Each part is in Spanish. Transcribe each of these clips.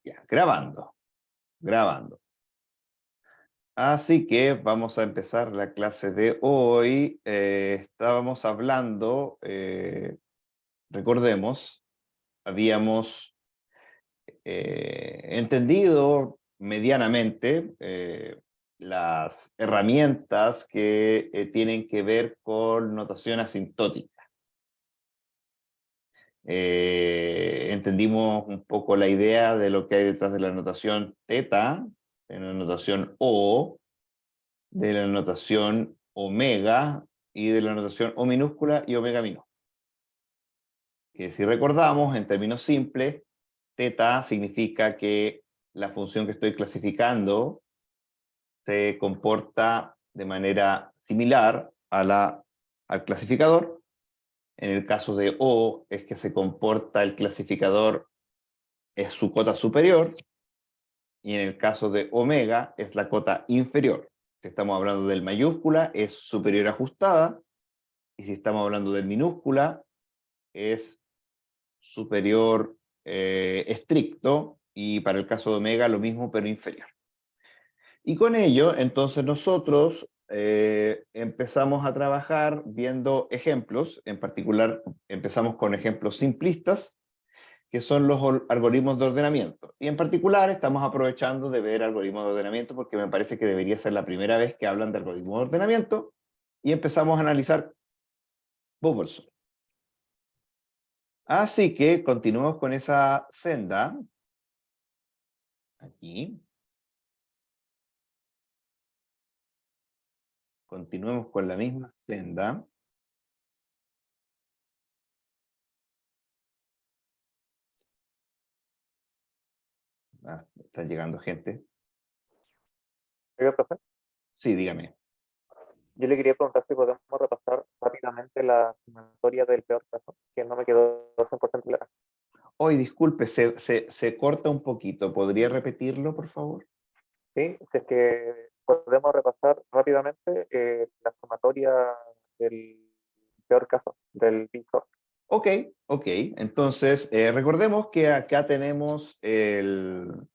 Ya, grabando, grabando. Así que vamos a empezar la clase de hoy. Estábamos hablando, recordemos, habíamos entendido medianamente las herramientas que tienen que ver con notación asintótica. Entendimos un poco la idea de lo que hay detrás de la notación teta, de la notación O, de la notación omega y de la notación O minúscula y omega minúscula. Que si recordamos, en términos simples, teta significa que la función que estoy clasificando se comporta de manera similar al clasificador. En el caso de O es que se comporta el clasificador, es su cota superior, y en el caso de omega es la cota inferior. Si estamos hablando del mayúscula es superior ajustada, y si estamos hablando del minúscula es superior estricto, y para el caso de omega lo mismo pero inferior. Y con ello, entonces nosotros empezamos a trabajar viendo ejemplos. En particular empezamos con ejemplos simplistas, que son los algoritmos de ordenamiento. Y en particular estamos aprovechando de ver algoritmos de ordenamiento porque me parece que debería ser la primera vez que hablan de algoritmos de ordenamiento, y empezamos a analizar bubbles. Así que continuemos con esa senda. Aquí. Continuemos con la misma senda. Está llegando gente. Oiga, profe, Sí, dígame. yo le quería preguntar si podemos repasar rápidamente la sumatoria del peor caso, que no me quedó 100% clara. Hoy, disculpe, se corta un poquito. ¿Podría repetirlo, por favor? Sí, si es que podemos repasar rápidamente la sumatoria del peor caso, del PISO. Ok, ok. Entonces, recordemos que acá tenemos el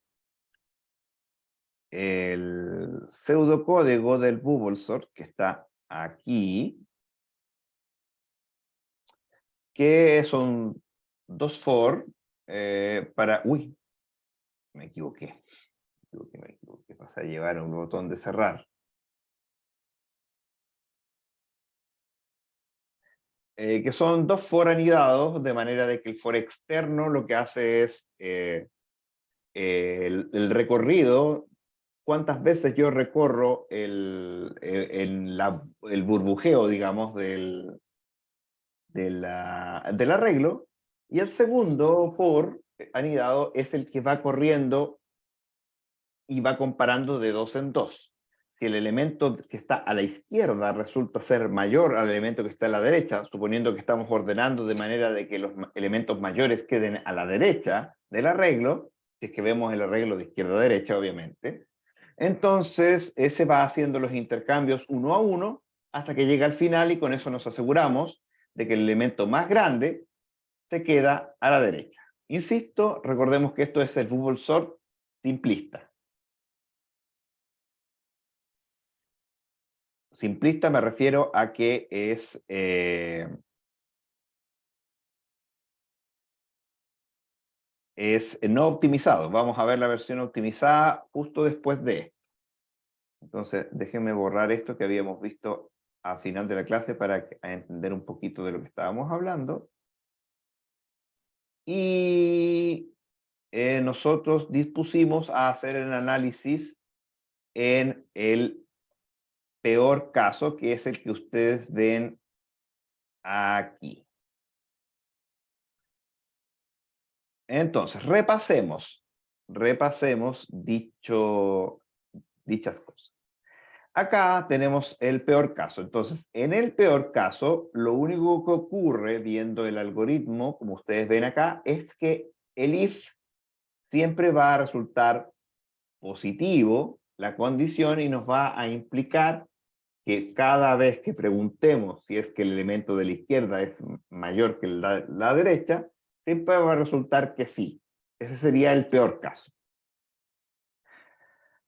pseudocódigo del bubble sort, que está aquí, que son dos for para... Uy, me equivoqué. Me equivoqué. Pasé a llevar un botón de cerrar. Que son dos for anidados, de manera de que el for externo lo que hace es el recorrido, cuántas veces yo recorro el burbujeo, digamos, del arreglo, y el segundo for anidado es el que va corriendo y va comparando de dos en dos. Si el elemento que está a la izquierda resulta ser mayor al elemento que está a la derecha, suponiendo que estamos ordenando de manera de que los elementos mayores queden a la derecha del arreglo, si es que vemos el arreglo de izquierda a derecha, obviamente, entonces ese va haciendo los intercambios uno a uno hasta que llega al final, y con eso nos aseguramos de que el elemento más grande se queda a la derecha. Insisto, recordemos que esto es el bubble sort simplista. Simplista me refiero a que es no optimizado. Vamos a ver la versión optimizada justo después de esto. Entonces, déjenme borrar esto que habíamos visto al final de la clase para entender un poquito de lo que estábamos hablando. Y nosotros dispusimos a hacer el análisis en el peor caso, que es el que ustedes ven aquí. Entonces, repasemos dichas cosas. Acá tenemos el peor caso. Entonces, en el peor caso, lo único que ocurre viendo el algoritmo, como ustedes ven acá, es que el if siempre va a resultar positivo la condición, y nos va a implicar que cada vez que preguntemos si es que el elemento de la izquierda es mayor que la derecha, siempre va a resultar que sí. Ese sería el peor caso.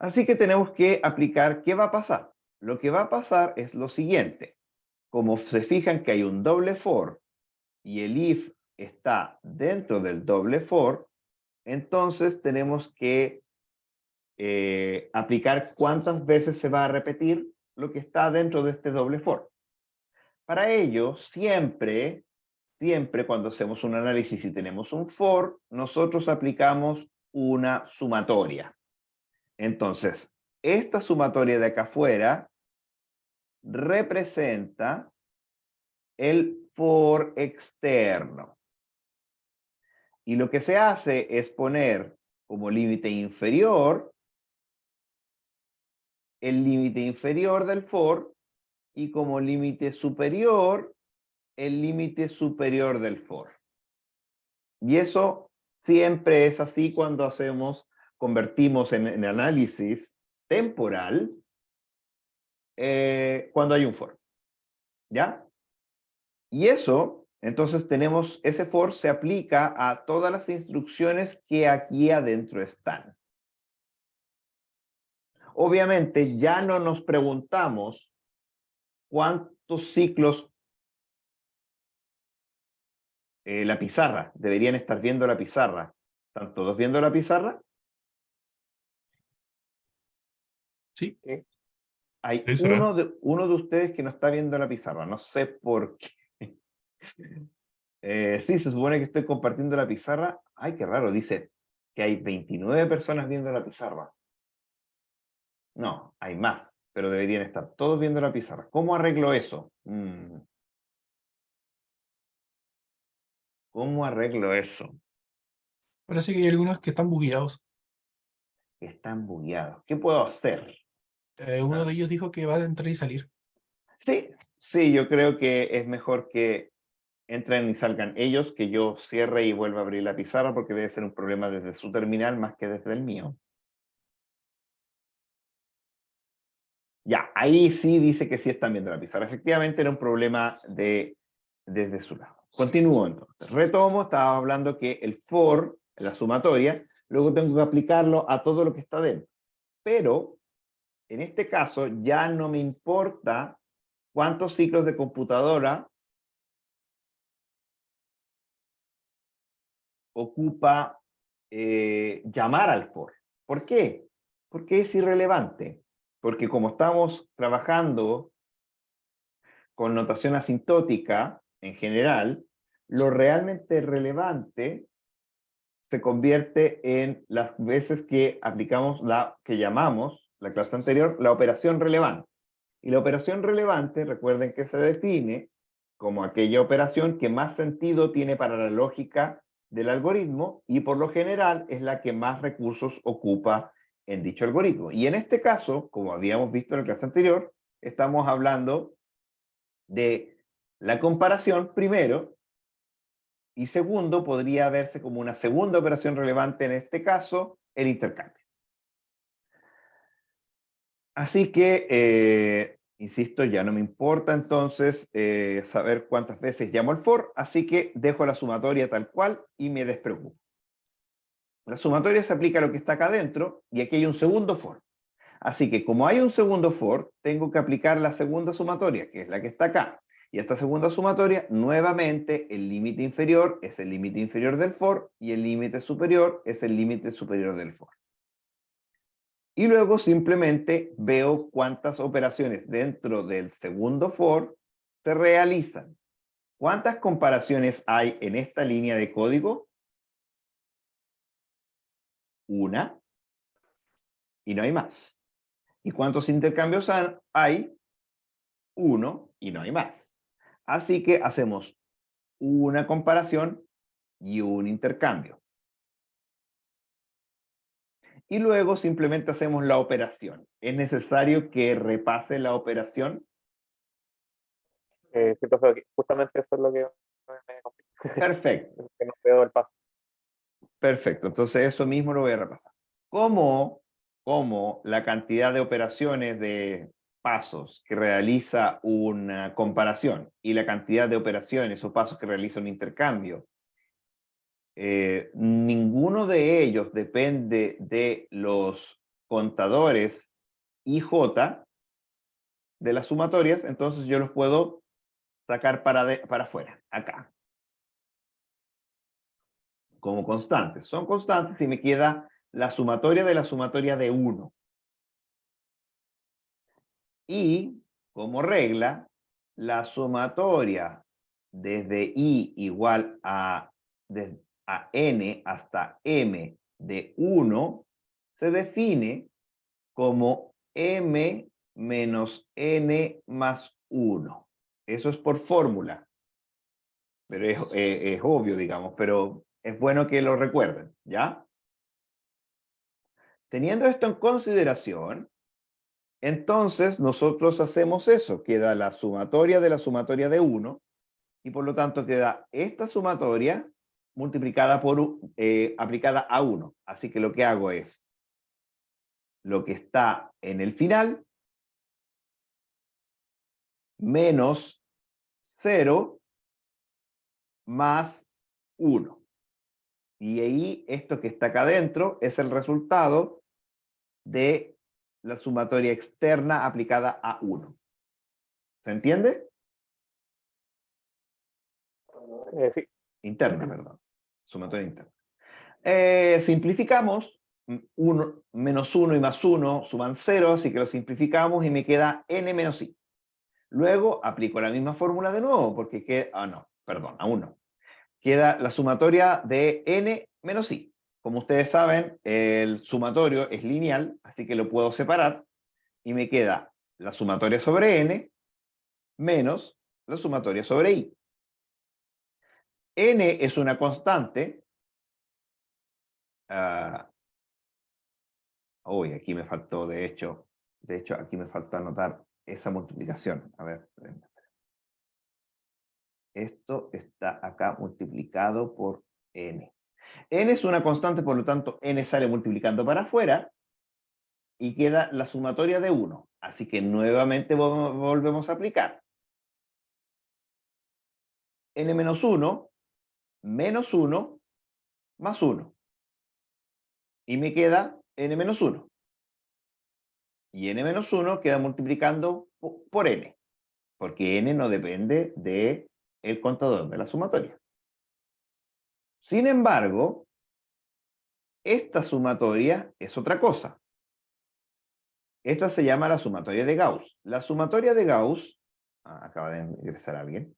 Así que tenemos que aplicar, ¿qué va a pasar? Lo que va a pasar es lo siguiente. Como se fijan que hay un doble for y el if está dentro del doble for, entonces tenemos que aplicar cuántas veces se va a repetir lo que está dentro de este doble for. Para ello, siempre cuando hacemos un análisis y tenemos un for, nosotros aplicamos una sumatoria. Entonces, esta sumatoria de acá afuera representa el for externo. Y lo que se hace es poner como límite inferior el límite inferior del for y como límite superior el límite superior del for. Y eso siempre es así cuando convertimos en análisis temporal cuando hay un for. ¿Ya? Y eso, entonces tenemos, ese for se aplica a todas las instrucciones que aquí adentro están. Obviamente ya no nos preguntamos cuántos ciclos la pizarra, deberían estar viendo la pizarra. ¿Están todos viendo la pizarra? Sí. ¿Sí? Hay Sí, será. uno de ustedes que no está viendo la pizarra, no sé por qué. Sí, se supone que estoy compartiendo la pizarra. Ay, qué raro, dice que hay 29 personas viendo la pizarra. No, hay más, pero deberían estar todos viendo la pizarra. ¿Cómo arreglo eso? ¿Cómo arreglo eso? Parece que hay algunos que están bugueados. Están bugueados. ¿Qué puedo hacer? Uno de ellos dijo que va a entrar y salir. Sí, sí, yo creo que es mejor que entren y salgan ellos, que yo cierre y vuelva a abrir la pizarra, porque debe ser un problema desde su terminal más que desde el mío. Ya, ahí sí dice que sí están viendo la pizarra. Efectivamente era un problema desde su lado. Continúo entonces. Retomo, estaba hablando que el for, la sumatoria, luego tengo que aplicarlo a todo lo que está dentro. Pero, en este caso, ya no me importa cuántos ciclos de computadora ocupa llamar al for. ¿Por qué? Porque es irrelevante. Porque como estamos trabajando con notación asintótica en general, lo realmente relevante se convierte en las veces que aplicamos que llamamos, la clase anterior, la operación relevante. Y la operación relevante, recuerden que se define como aquella operación que más sentido tiene para la lógica del algoritmo y por lo general es la que más recursos ocupa en dicho algoritmo. Y en este caso, como habíamos visto en la clase anterior, estamos hablando de la comparación primero y segundo podría verse como una segunda operación relevante en este caso, el intercambio. Así que, insisto, ya no me importa entonces saber cuántas veces llamo al for, así que dejo la sumatoria tal cual y me despreocupo. La sumatoria se aplica a lo que está acá adentro y aquí hay un segundo for. Así que como hay un segundo for, tengo que aplicar la segunda sumatoria, que es la que está acá. Y esta segunda sumatoria, nuevamente, el límite inferior es el límite inferior del for y el límite superior es el límite superior del for. Y luego simplemente veo cuántas operaciones dentro del segundo for se realizan. ¿Cuántas comparaciones hay en esta línea de código? Una, y no hay más. ¿Y cuántos intercambios hay? Uno, y no hay más. Así que hacemos una comparación y un intercambio. Y luego simplemente hacemos la operación. ¿Es necesario que repase la operación? Sí, profesor, justamente eso es lo que me complica, Perfecto, que no veo el paso. perfecto. Entonces eso mismo lo voy a repasar. ¿Cómo la cantidad de operaciones de pasos que realiza una comparación y la cantidad de operaciones o pasos que realiza un intercambio, ninguno de ellos depende de los contadores IJ de las sumatorias, entonces yo los puedo sacar para afuera, acá. Como constantes. Son constantes y me queda la sumatoria de la sumatoria de 1. Y, como regla, la sumatoria desde I igual a N hasta M de 1 se define como M menos N más 1. Eso es por fórmula. Pero es obvio, digamos, pero es bueno que lo recuerden, ¿ya? Teniendo esto en consideración, entonces nosotros hacemos eso. Queda la sumatoria de la sumatoria de 1 y por lo tanto queda esta sumatoria multiplicada aplicada a 1. Así que lo que hago es lo que está en el final menos 0 más 1. Y ahí esto que está acá adentro es el resultado de la sumatoria externa aplicada a 1. ¿Se entiende? Sí. Interna, perdón. Sumatoria interna. Simplificamos. Menos 1 y más 1 suman 0, así que lo simplificamos y me queda n menos i. Luego aplico la misma fórmula de nuevo, porque queda... no, perdón, aún no. Queda la sumatoria de n menos i. Como ustedes saben, el sumatorio es lineal, así que lo puedo separar y me queda la sumatoria sobre n menos la sumatoria sobre i. N es una constante. Aquí me faltó, de hecho, aquí me faltó anotar esa multiplicación. A ver, esto está acá multiplicado por n. N es una constante, por lo tanto, n sale multiplicando para afuera y queda la sumatoria de 1. Así que nuevamente volvemos a aplicar. N menos 1, menos 1, más 1. Y me queda n menos 1. Y n menos 1 queda multiplicando por n, porque n no depende del contador de la sumatoria. Sin embargo, esta sumatoria es otra cosa. Esta se llama la sumatoria de Gauss. La sumatoria de Gauss, acaba de ingresar alguien.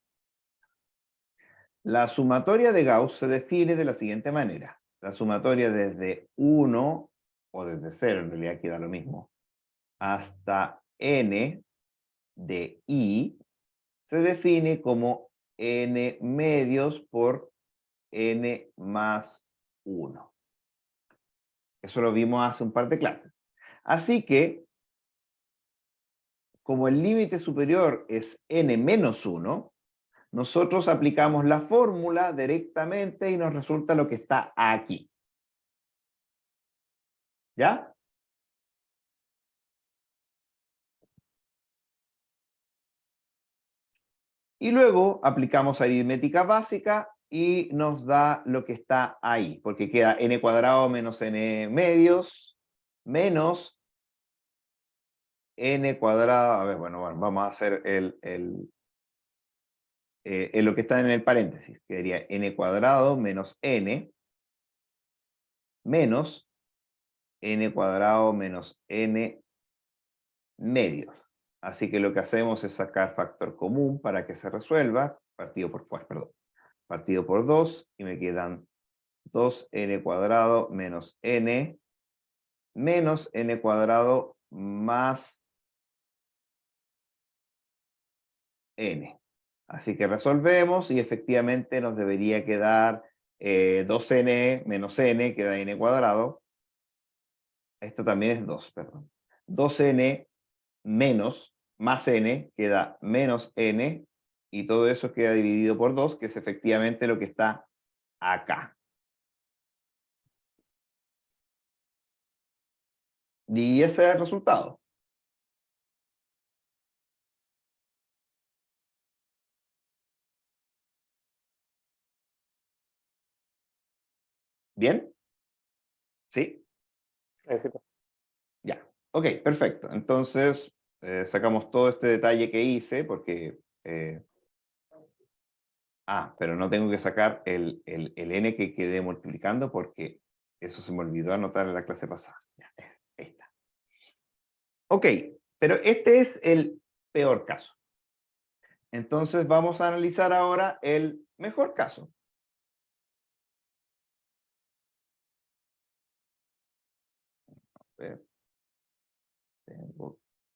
La sumatoria de Gauss se define de la siguiente manera. La sumatoria desde 1, o desde 0, en realidad queda lo mismo, hasta n de i, se define como n medios por n más 1. Eso lo vimos hace un par de clases. Así que, como el límite superior es n menos 1, nosotros aplicamos la fórmula directamente y nos resulta lo que está aquí. ¿Ya? Y luego aplicamos aritmética básica y nos da lo que está ahí, porque queda n cuadrado menos n medios menos n cuadrado. A ver, bueno, vamos a hacer lo que está en el paréntesis. Quedaría n cuadrado menos n menos n cuadrado menos n medios. Así que lo que hacemos es sacar factor común para que se resuelva, partido por 2, y me quedan 2n cuadrado menos n menos n cuadrado más n. Así que resolvemos y efectivamente nos debería quedar 2n menos n, queda n cuadrado. Esto también es 2, perdón. 2n menos más n queda menos n y todo eso queda dividido por 2, que es efectivamente lo que está acá. Y ese es el resultado. ¿Bien? ¿Sí? Éxito. Ya. Ok, perfecto. Entonces, sacamos todo este detalle que hice, porque... pero no tengo que sacar el n que quedé multiplicando, porque eso se me olvidó anotar en la clase pasada. Ya, ahí está. Ok, pero este es el peor caso. Entonces vamos a analizar ahora el mejor caso. A ver,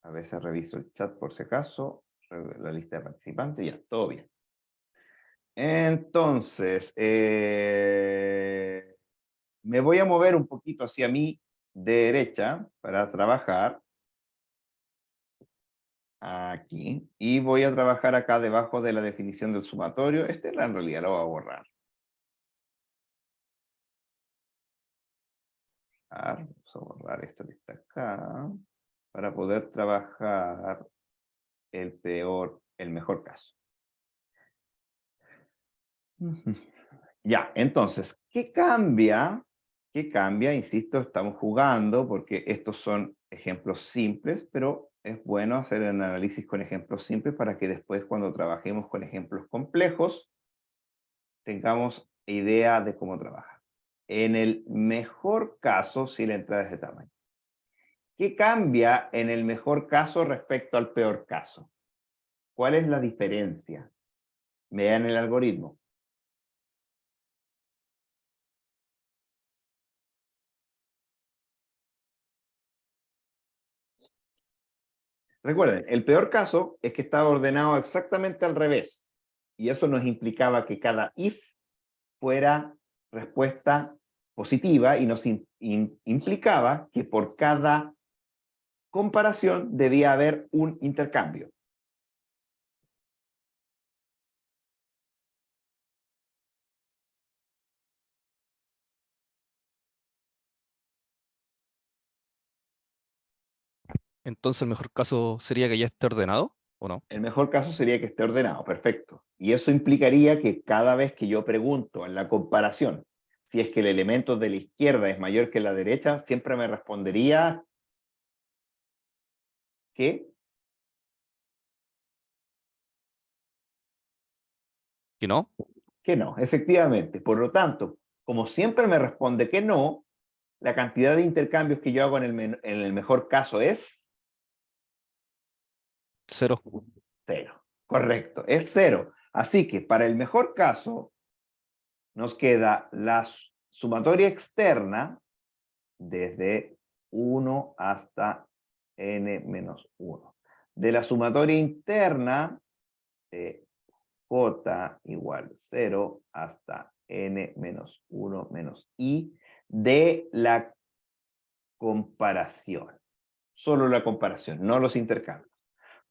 a veces reviso el chat por si acaso, la lista de participantes, ya, todo bien. Entonces, me voy a mover un poquito hacia mi derecha para trabajar aquí, y voy a trabajar acá debajo de la definición del sumatorio. Este en realidad lo voy a borrar. Vamos a borrar esto que está acá, para poder trabajar el mejor caso. Ya, entonces, ¿qué cambia? ¿Qué cambia? Insisto, estamos jugando porque estos son ejemplos simples, pero es bueno hacer el análisis con ejemplos simples para que después, cuando trabajemos con ejemplos complejos, tengamos idea de cómo trabajar. En el mejor caso, si la entrada es de tamaño. ¿Qué cambia en el mejor caso respecto al peor caso? ¿Cuál es la diferencia? Vean el algoritmo. Recuerden, el peor caso es que estaba ordenado exactamente al revés. Y eso nos implicaba que cada if fuera respuesta positiva, y nos implicaba que por cada comparación debía haber un intercambio. Entonces el mejor caso sería que ya esté ordenado, ¿o no? El mejor caso sería que esté ordenado, perfecto. Y eso implicaría que cada vez que yo pregunto en la comparación si es que el elemento de la izquierda es mayor que la derecha, siempre me respondería que ¿Que no? no, efectivamente. Por lo tanto, como siempre me responde que no, la cantidad de intercambios que yo hago en el mejor caso es 0. 0. Correcto, es 0. Así que para el mejor caso nos queda la sumatoria externa desde 1 hasta n-1. De la sumatoria interna, j igual 0 hasta n-1 menos i, de la comparación. Solo la comparación, no los intercambios.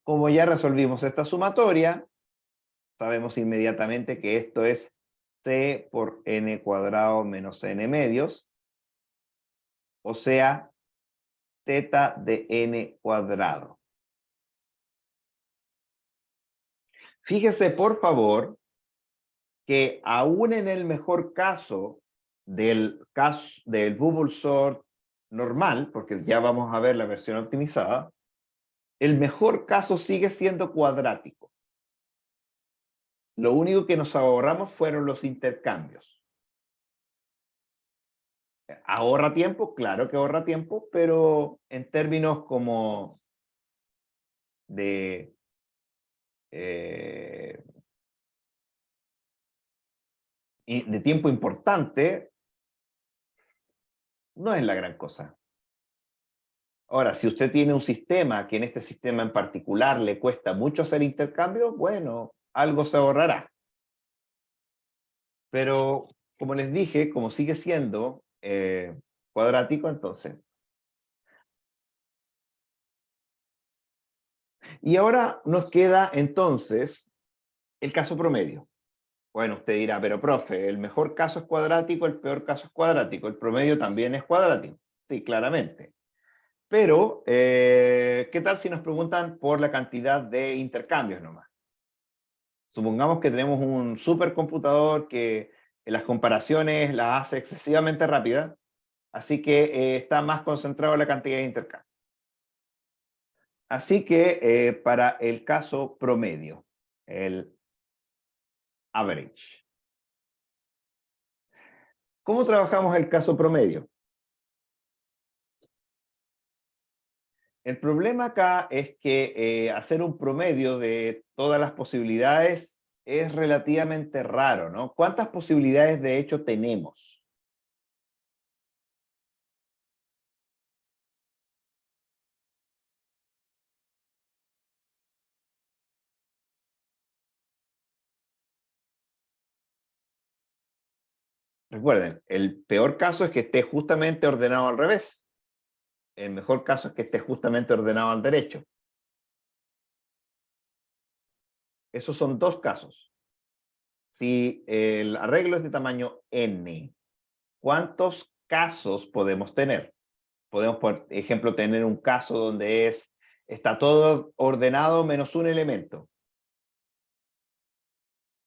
Como ya resolvimos esta sumatoria, sabemos inmediatamente que esto es c por n cuadrado menos n medios, o sea, θ de n cuadrado. Fíjese, por favor, que aún en el mejor caso del bubble sort normal, porque ya vamos a ver la versión optimizada, el mejor caso sigue siendo cuadrático. Lo único que nos ahorramos fueron los intercambios. ¿Ahorra tiempo? Claro que ahorra tiempo, pero en términos como de tiempo importante, no es la gran cosa. Ahora, si usted tiene un sistema que en este sistema en particular le cuesta mucho hacer intercambios, bueno, algo se ahorrará. Pero, como les dije, como sigue siendo cuadrático, entonces. Y ahora nos queda entonces el caso promedio. Bueno, usted dirá, pero profe, el mejor caso es cuadrático, el peor caso es cuadrático, el promedio también es cuadrático. Sí, claramente. Pero, ¿qué tal si nos preguntan por la cantidad de intercambios nomás? Supongamos que tenemos un supercomputador que las comparaciones las hace excesivamente rápidas, así que está más concentrado en la cantidad de intercambios. Así que para el caso promedio, el average. ¿Cómo trabajamos el caso promedio? El problema acá es que hacer un promedio de todas las posibilidades es relativamente raro, ¿no? ¿Cuántas posibilidades de hecho tenemos? Recuerden, el peor caso es que esté justamente ordenado al revés. El mejor caso es que esté justamente ordenado al derecho. Esos son dos casos. Si el arreglo es de tamaño n, ¿cuántos casos podemos tener? Podemos, por ejemplo, tener un caso donde está todo ordenado menos un elemento.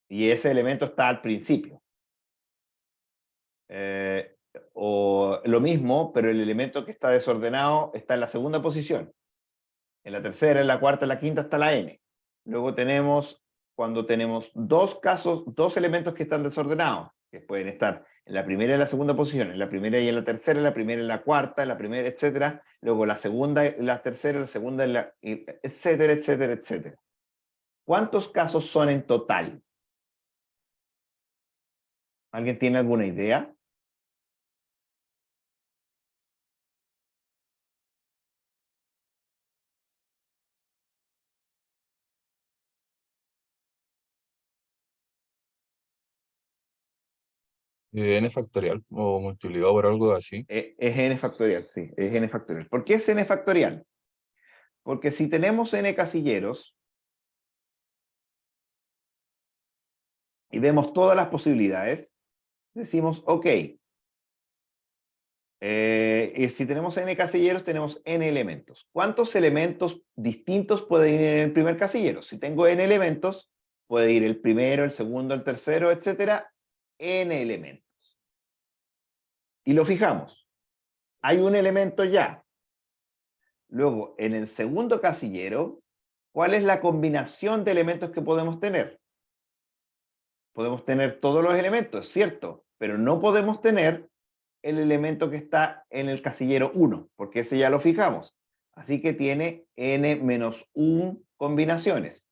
Y ese elemento está al principio. O lo mismo, pero el elemento que está desordenado está en la segunda posición. En la tercera, en la cuarta, en la quinta está la n. Luego tenemos, cuando tenemos dos casos, dos elementos que están desordenados, que pueden estar en la primera y en la segunda posición, en la primera y en la tercera, en la primera y en la cuarta, en la primera, etcétera. Luego la segunda y la tercera, la segunda y la, etcétera, etcétera, etcétera. ¿Cuántos casos son en total? ¿Alguien tiene alguna idea? N factorial o multiplicado por algo así. Es n factorial, sí, es n factorial. ¿Por qué es n factorial? Porque si tenemos n casilleros y vemos todas las posibilidades, decimos, ok, y si tenemos n casilleros, tenemos n elementos. ¿Cuántos elementos distintos pueden ir en el primer casillero? Si tengo n elementos, puede ir el primero, el segundo, el tercero, etcétera, n elementos. Y lo fijamos. Hay un elemento ya. Luego, en el segundo casillero, ¿cuál es la combinación de elementos que podemos tener? Podemos tener todos los elementos, ¿cierto? Pero no podemos tener el elemento que está en el casillero 1, porque ese ya lo fijamos. Así que tiene n-1 combinaciones.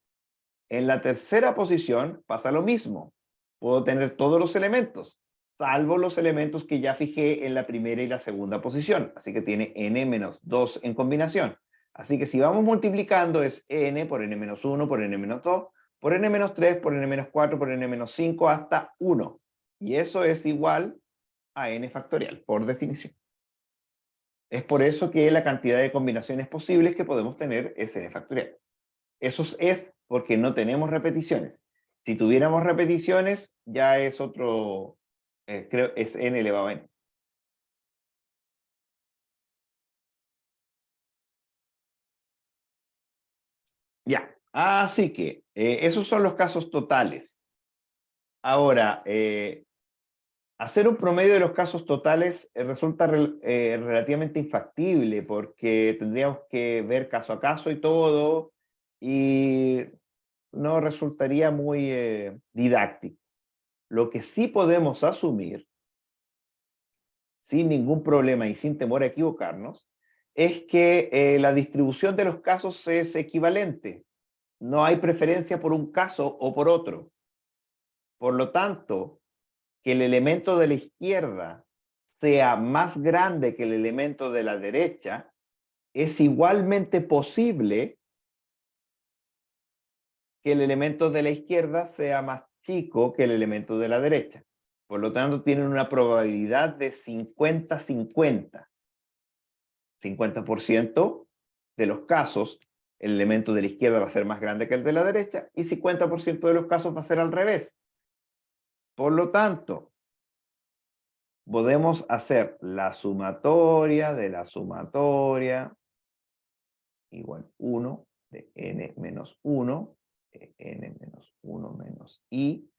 En la tercera posición pasa lo mismo. Puedo tener todos los elementos, salvo los elementos que ya fijé en la primera y la segunda posición. Así que tiene n-2 en combinación. Así que si vamos multiplicando es n por n-1 por n-2 por n-3 por n-4 por n-5 hasta 1. Y eso es igual a n factorial, por definición. Es por eso que la cantidad de combinaciones posibles que podemos tener es n factorial. Eso es porque no tenemos repeticiones. Si tuviéramos repeticiones, ya es otro, creo, es n elevado a n. Ya, así que esos son los casos totales. Ahora, hacer un promedio de los casos totales resulta relativamente infactible porque tendríamos que ver caso a caso y todo, y no resultaría muy didáctico. Lo que sí podemos asumir, sin ningún problema y sin temor a equivocarnos, es que la distribución de los casos es equivalente. No hay preferencia por un caso o por otro. Por lo tanto, que el elemento de la izquierda sea más grande que el elemento de la derecha, es igualmente posible que el elemento de la izquierda sea más chico que el elemento de la derecha. Por lo tanto, tienen una probabilidad de 50-50. 50% de los casos, el elemento de la izquierda va a ser más grande que el de la derecha, y 50% de los casos va a ser al revés. Por lo tanto, podemos hacer la sumatoria de la sumatoria igual 1 de n menos 1, de n menos 1 menos i,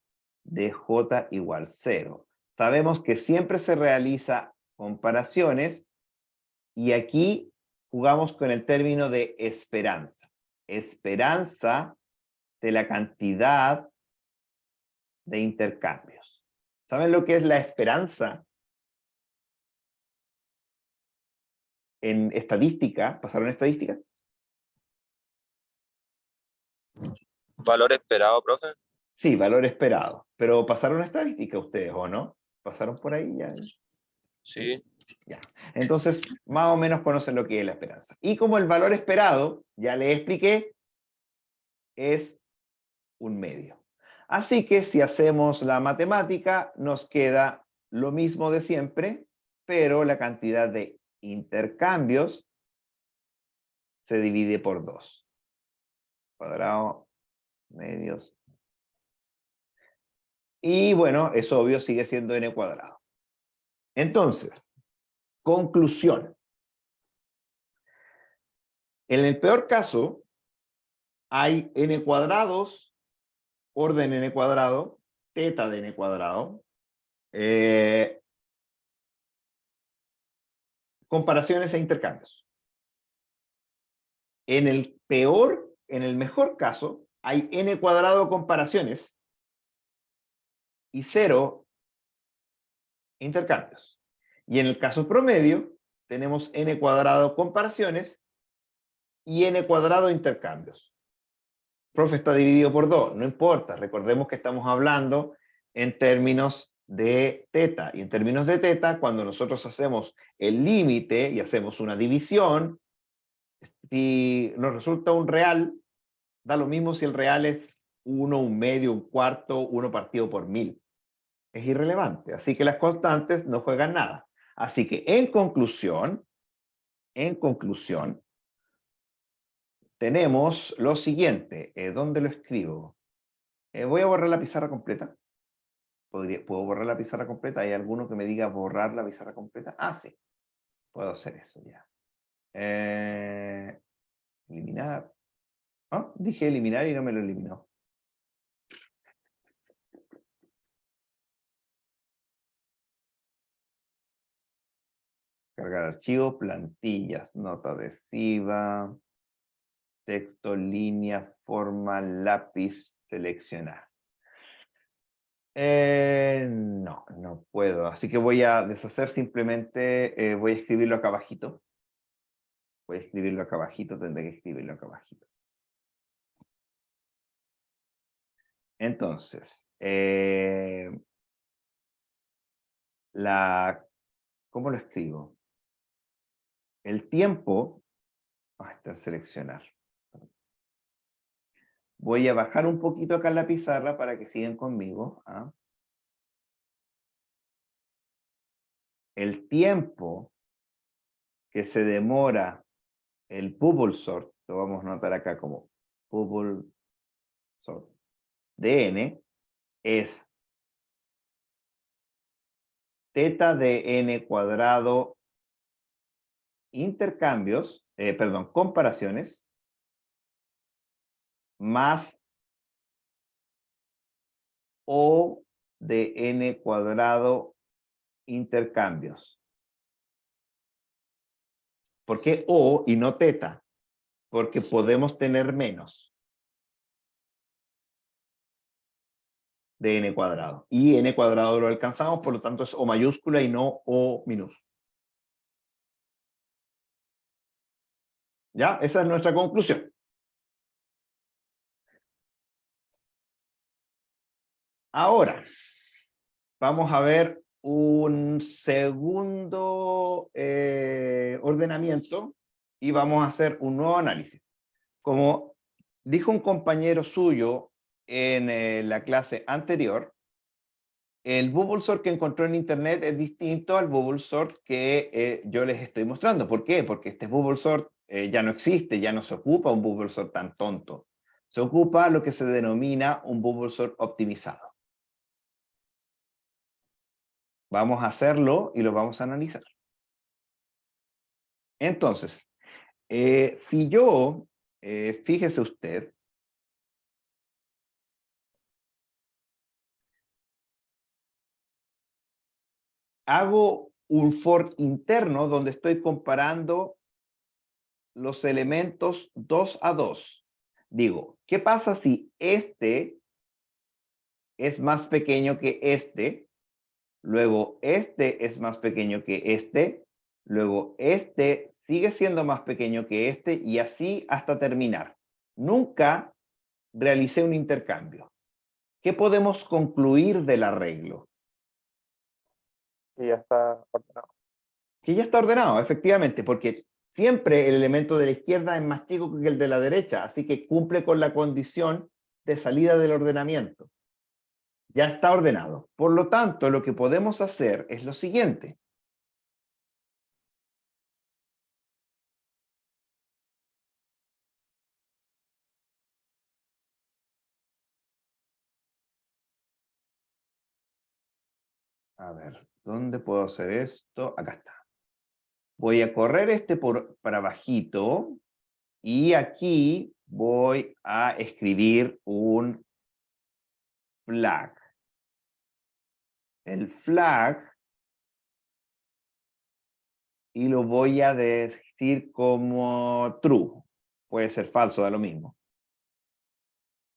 de j igual 0. Sabemos que siempre se realiza comparaciones y aquí jugamos con el término de esperanza. Esperanza de la cantidad de intercambios. ¿Saben lo que es la esperanza? En estadística, ¿pasaron estadística? Valor esperado, profe. Sí, valor esperado. Pero ¿pasaron estadística ustedes o no? ¿Pasaron por ahí ya? Sí. Ya. Entonces, más o menos conocen lo que es la esperanza. Y como el valor esperado, ya les expliqué, es un medio. Así que si hacemos la matemática, nos queda lo mismo de siempre, pero la cantidad de intercambios se divide por 2. Cuadrado, medios. Y bueno, es obvio, sigue siendo n cuadrado. Entonces, conclusión. En el peor caso, hay n cuadrados, orden n cuadrado, teta de n cuadrado, comparaciones e intercambios. En el mejor caso, hay n cuadrado comparaciones y 0 intercambios. Y en el caso promedio, tenemos n cuadrado comparaciones y n cuadrado intercambios. Profe, está dividido por 2, no importa, recordemos que estamos hablando en términos de teta, y en términos de teta, cuando nosotros hacemos el límite y hacemos una división, si nos resulta un real, da lo mismo si el real es 1, un medio, un cuarto, 1 partido por 1000. Es irrelevante, así que las constantes no juegan nada. Así que en conclusión, tenemos lo siguiente. ¿Dónde lo escribo? Voy a borrar la pizarra completa. ¿Puedo borrar la pizarra completa? ¿Hay alguno que me diga borrar la pizarra completa? Ah, sí. Puedo hacer eso ya. Eliminar. Ah, dije eliminar y no me lo eliminó. Cargar archivo, plantillas, nota adhesiva, texto, línea, forma, lápiz, seleccionar. No puedo. Así que voy a deshacer simplemente, voy a escribirlo acá abajito. Tendré que escribirlo acá abajito. Entonces, ¿cómo lo escribo? El tiempo, está en seleccionar. Voy a bajar un poquito acá en la pizarra para que sigan conmigo. El tiempo que se demora el bubble sort, lo vamos a notar acá como bubble sort de n, es teta de n cuadrado intercambios, comparaciones, más O de n cuadrado intercambios. ¿Por qué O y no teta? Porque podemos tener menos de n cuadrado. Y n cuadrado lo alcanzamos, por lo tanto es O mayúscula y no O minúscula. ¿Ya? Esa es nuestra conclusión. Ahora, vamos a ver un segundo ordenamiento y vamos a hacer un nuevo análisis. Como dijo un compañero suyo en la clase anterior, el bubble sort que encontró en internet es distinto al bubble sort que yo les estoy mostrando. ¿Por qué? Porque este bubble sort ya no existe, ya no se ocupa un bubble sort tan tonto. Se ocupa lo que se denomina un bubble sort optimizado. Vamos a hacerlo y lo vamos a analizar. Entonces, si yo, fíjese usted, hago un for interno donde estoy comparando los elementos 2 a 2. Digo, ¿qué pasa si este es más pequeño que este? Luego este es más pequeño que este. Luego este sigue siendo más pequeño que este y así hasta terminar. Nunca realicé un intercambio. ¿Qué podemos concluir del arreglo? Y ya está ordenado. Que ya está ordenado, efectivamente, porque siempre el elemento de la izquierda es más chico que el de la derecha, así que cumple con la condición de salida del ordenamiento. Ya está ordenado. Por lo tanto, lo que podemos hacer es lo siguiente. A ver, ¿dónde puedo hacer esto? Acá está. Voy a correr este para bajito y aquí voy a escribir un flag. El flag y lo voy a decir como true. Puede ser falso, da lo mismo.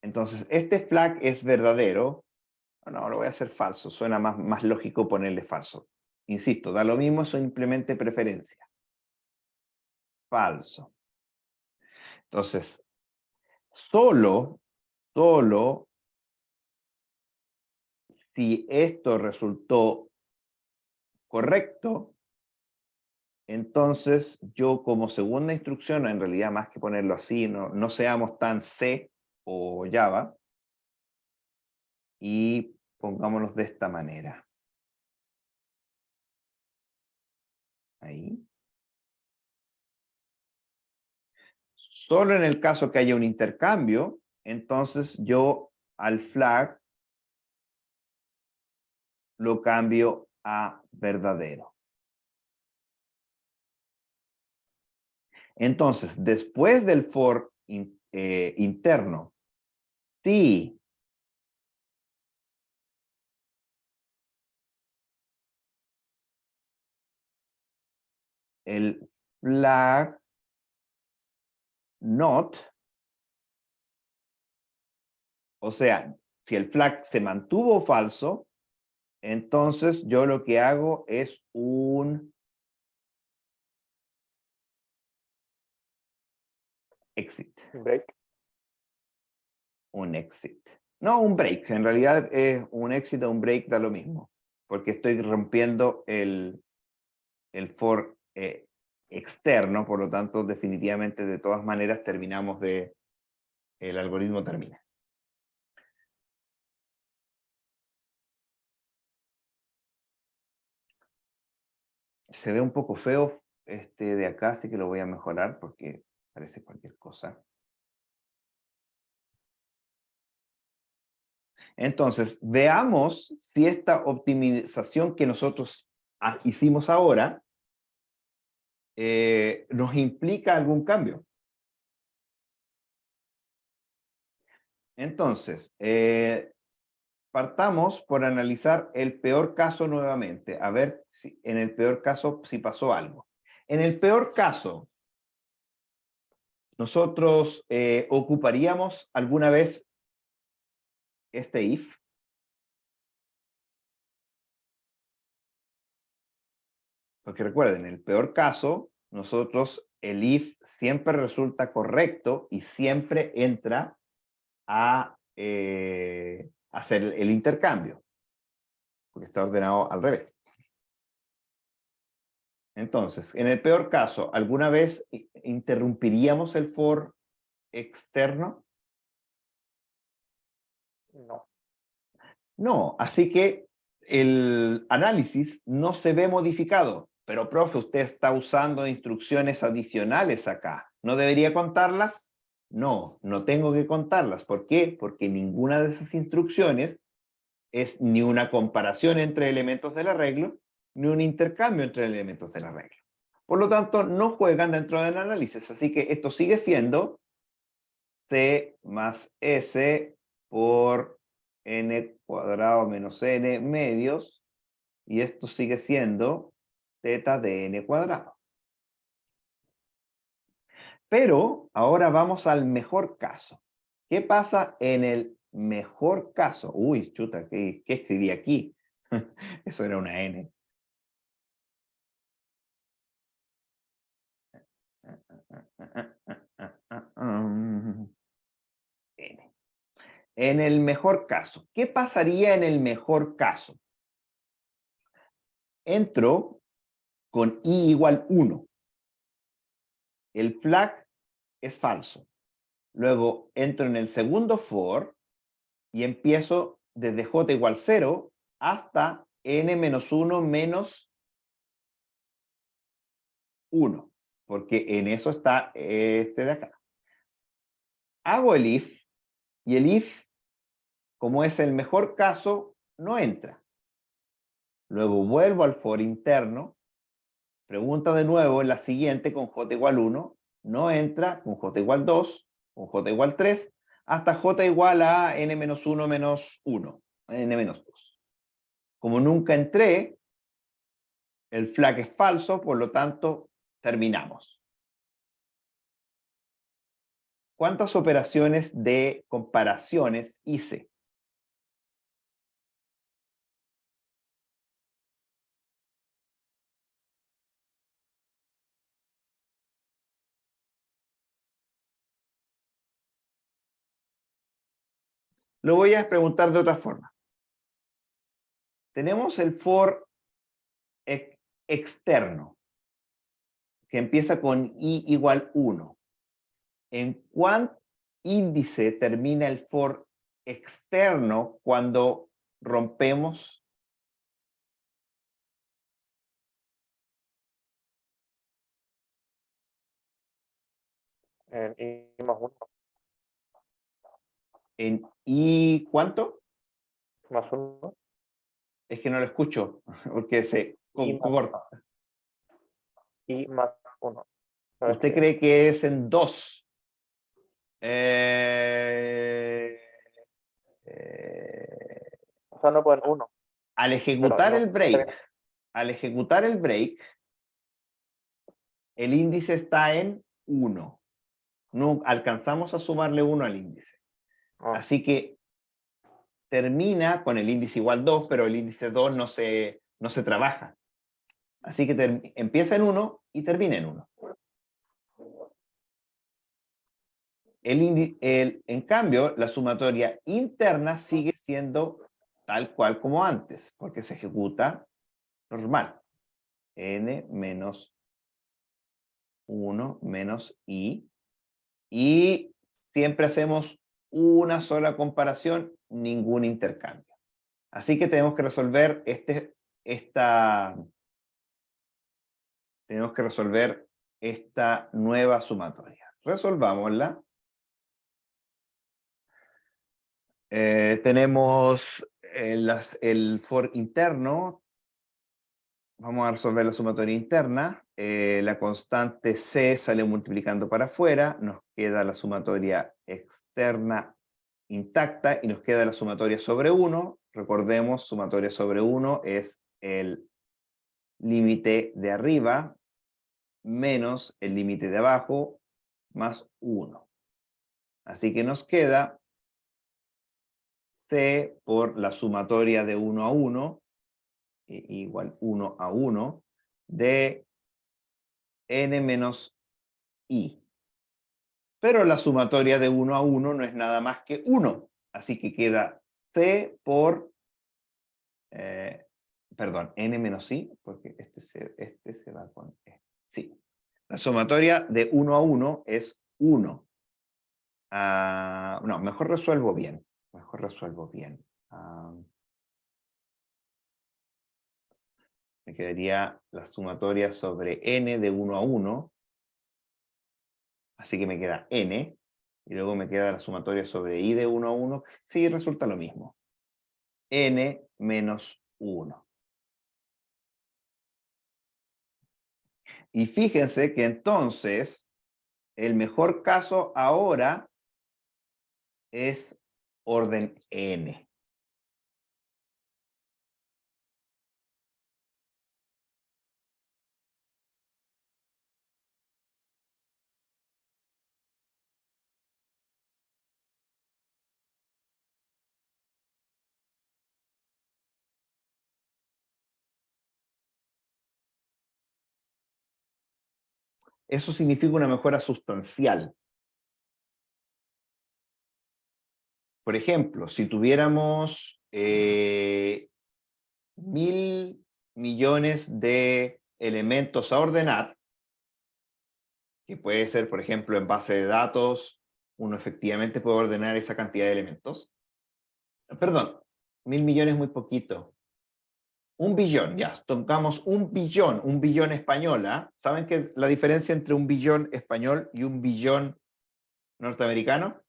Entonces, este flag es verdadero. No, lo voy a hacer falso. Suena más lógico ponerle falso. Insisto, da lo mismo, eso simplemente preferencia. Falso. Entonces, solo si esto resultó correcto, entonces yo como segunda instrucción, en realidad más que ponerlo así, no seamos tan C o Java, y pongámonos de esta manera. Ahí. Solo en el caso que haya un intercambio, entonces yo al flag lo cambio a verdadero. Entonces, después del for interno, si el flag not, o sea, si el flag se mantuvo falso, entonces yo lo que hago es un exit. Break. Un exit. No, un break. En realidad es un exit o un break, da lo mismo. Porque estoy rompiendo el for externo, por lo tanto, definitivamente, de todas maneras, terminamos el algoritmo termina. Se ve un poco feo este de acá, así que lo voy a mejorar porque parece cualquier cosa. Entonces, veamos si esta optimización que nosotros hicimos ahora nos implica algún cambio. Entonces, partamos por analizar el peor caso nuevamente, a ver si en el peor caso si pasó algo. En el peor caso, nosotros ocuparíamos alguna vez este if. Porque recuerden, en el peor caso, nosotros el if siempre resulta correcto y siempre entra a hacer el intercambio, porque está ordenado al revés. Entonces, en el peor caso, ¿alguna vez interrumpiríamos el for externo? No. No, así que el análisis no se ve modificado. Pero, profe, usted está usando instrucciones adicionales acá. ¿No debería contarlas? No, no tengo que contarlas. ¿Por qué? Porque ninguna de esas instrucciones es ni una comparación entre elementos del arreglo, ni un intercambio entre elementos del arreglo. Por lo tanto, no juegan dentro del análisis. Así que esto sigue siendo C más S por n cuadrado menos n medios, y esto sigue siendo θ de n cuadrado. Pero ahora vamos al mejor caso. ¿Qué pasa en el mejor caso? Uy, chuta, ¿qué escribí aquí? Eso era una N. N. En el mejor caso. ¿Qué pasaría en el mejor caso? Entro con i igual 1. El flag es falso. Luego entro en el segundo for y empiezo desde j igual 0 hasta n menos 1 menos 1, porque en eso está este de acá. Hago el if y el if, como es el mejor caso, no entra. Luego vuelvo al for interno, pregunta de nuevo en la siguiente con j igual 1, no entra con j igual 2, con j igual 3, hasta j igual a n menos 1 menos 1, n menos 2. Como nunca entré, el flag es falso, por lo tanto, terminamos. ¿Cuántas operaciones de comparaciones hice? Lo voy a preguntar de otra forma. Tenemos el for externo, que empieza con i igual 1. ¿En cuál índice termina el for externo cuando rompemos? En I más 1. ¿En i cuánto? Más 1. Es que no lo escucho, porque se I más, corta. I más 1. ¿Usted cree que es en 2? O sea, no pueden 1. Al ejecutar no, el break, el índice está en 1. No alcanzamos a sumarle 1 al índice. Así que termina con el índice igual 2, pero el índice 2 no se trabaja. Así que empieza en 1 y termina en 1. En cambio, la sumatoria interna sigue siendo tal cual como antes, porque se ejecuta normal. N menos 1 menos i. Y siempre hacemos una sola comparación, ningún intercambio. Así que tenemos que resolver esta nueva sumatoria. Resolvámosla. Tenemos el for interno. Vamos a resolver la sumatoria interna. La constante c sale multiplicando para afuera. Nos queda la sumatoria externa intacta y nos queda la sumatoria sobre 1. Recordemos, sumatoria sobre 1 es el límite de arriba menos el límite de abajo más 1. Así que nos queda C por la sumatoria de 1 a 1, igual 1 a 1, de n menos i. Pero la sumatoria de 1 a 1 no es nada más que 1. Así que queda C por, perdón, n menos i, porque este se va con este. Sí. La sumatoria de 1 a 1 es 1. No, mejor resuelvo bien. Me quedaría la sumatoria sobre n de 1 a 1. Así que me queda n. Y luego me queda la sumatoria sobre i de 1 a 1. Sí, resulta lo mismo. N menos 1. Y fíjense que entonces el mejor caso ahora es orden n. eso significa una mejora sustancial. Por ejemplo, si tuviéramos 1.000 millones de elementos a ordenar, que puede ser, por ejemplo, en base de datos, uno efectivamente puede ordenar esa cantidad de elementos. Perdón, 1.000 millones es muy poquito. 1 billón, ya, tocamos 1 billón española. ¿Saben que la diferencia entre 1 billón español y 1 billón norteamericano?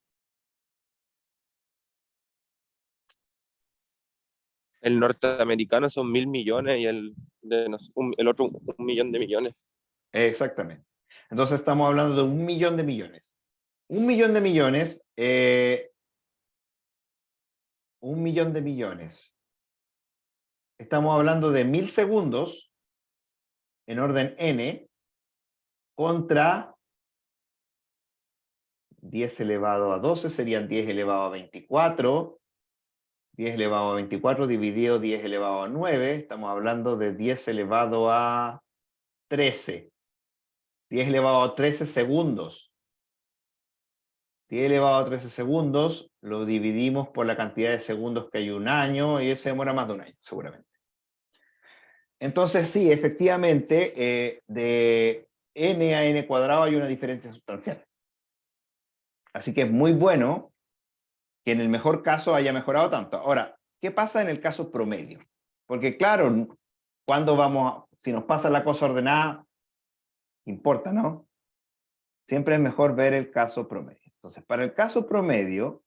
El norteamericano son 1.000 millones y el otro 1 millón de millones. Exactamente. Entonces estamos hablando de 1 millón de millones. 1 millón de millones, 1 millón de millones. Estamos hablando de 1.000 segundos en orden n contra 10 elevado a 12 serían 10 elevado a 24. 10 elevado a 24 dividido 10 elevado a 9. Estamos hablando de 10 elevado a 13. 10 elevado a 13 segundos. 10 elevado a 13 segundos lo dividimos por la cantidad de segundos que hay un año y eso demora más de un año, seguramente. Entonces, sí, efectivamente, de n a n cuadrado hay una diferencia sustancial. Así que es muy bueno que en el mejor caso haya mejorado tanto. Ahora, ¿qué pasa en el caso promedio? Porque claro, cuando si nos pasa la cosa ordenada, importa, ¿no? Siempre es mejor ver el caso promedio. Entonces, para el caso promedio,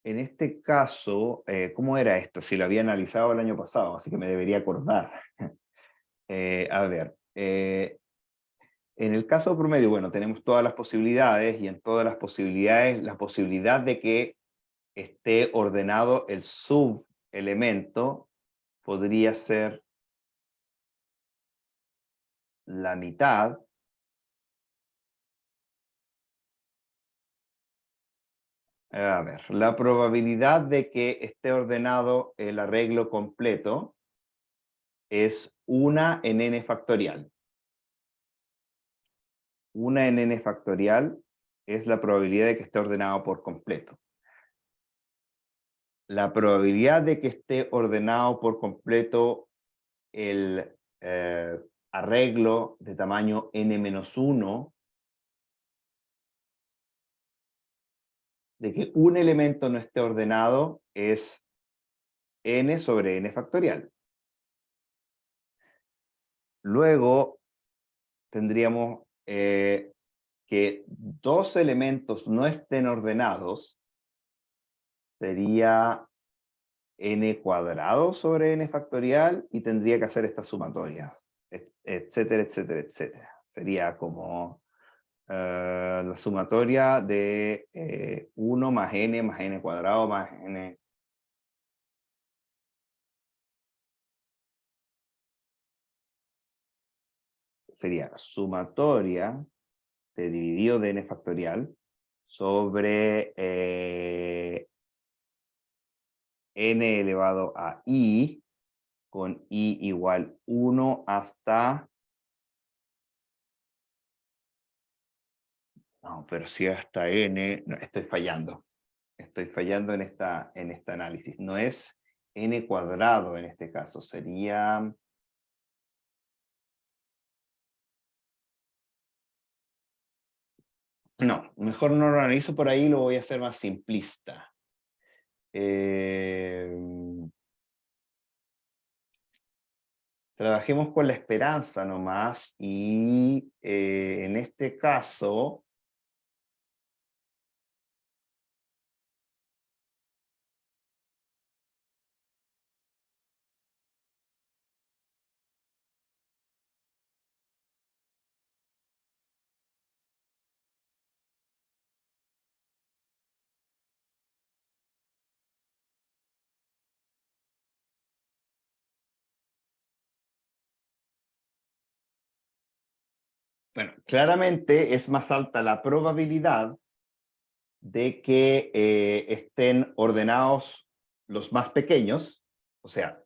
en este caso, ¿cómo era esto? Si lo había analizado el año pasado, así que me debería acordar. A ver, en el caso promedio, bueno, tenemos todas las posibilidades y en todas las posibilidades, la posibilidad de que esté ordenado el subelemento podría ser la mitad. A ver, la probabilidad de que esté ordenado el arreglo completo es 1 en n factorial. 1 en n factorial es la probabilidad de que esté ordenado por completo. La probabilidad de que esté ordenado por completo el arreglo de tamaño n-1, de que un elemento no esté ordenado es n sobre n factorial. Luego tendríamos que dos elementos no estén ordenados, sería n cuadrado sobre n factorial y tendría que hacer esta sumatoria, etcétera, etcétera, etcétera. Sería como la sumatoria de 1 más n cuadrado más n. Sería sumatoria de dividido de n factorial sobre n elevado a i, con i igual 1 hasta... No, pero si hasta n... No, estoy fallando. Estoy fallando en este análisis. No es n cuadrado en este caso, sería... No, mejor no lo analizo por ahí, lo voy a hacer más simplista. Trabajemos con la esperanza nomás y en este caso Bueno, claramente es más alta la probabilidad de que estén ordenados los más pequeños, o sea,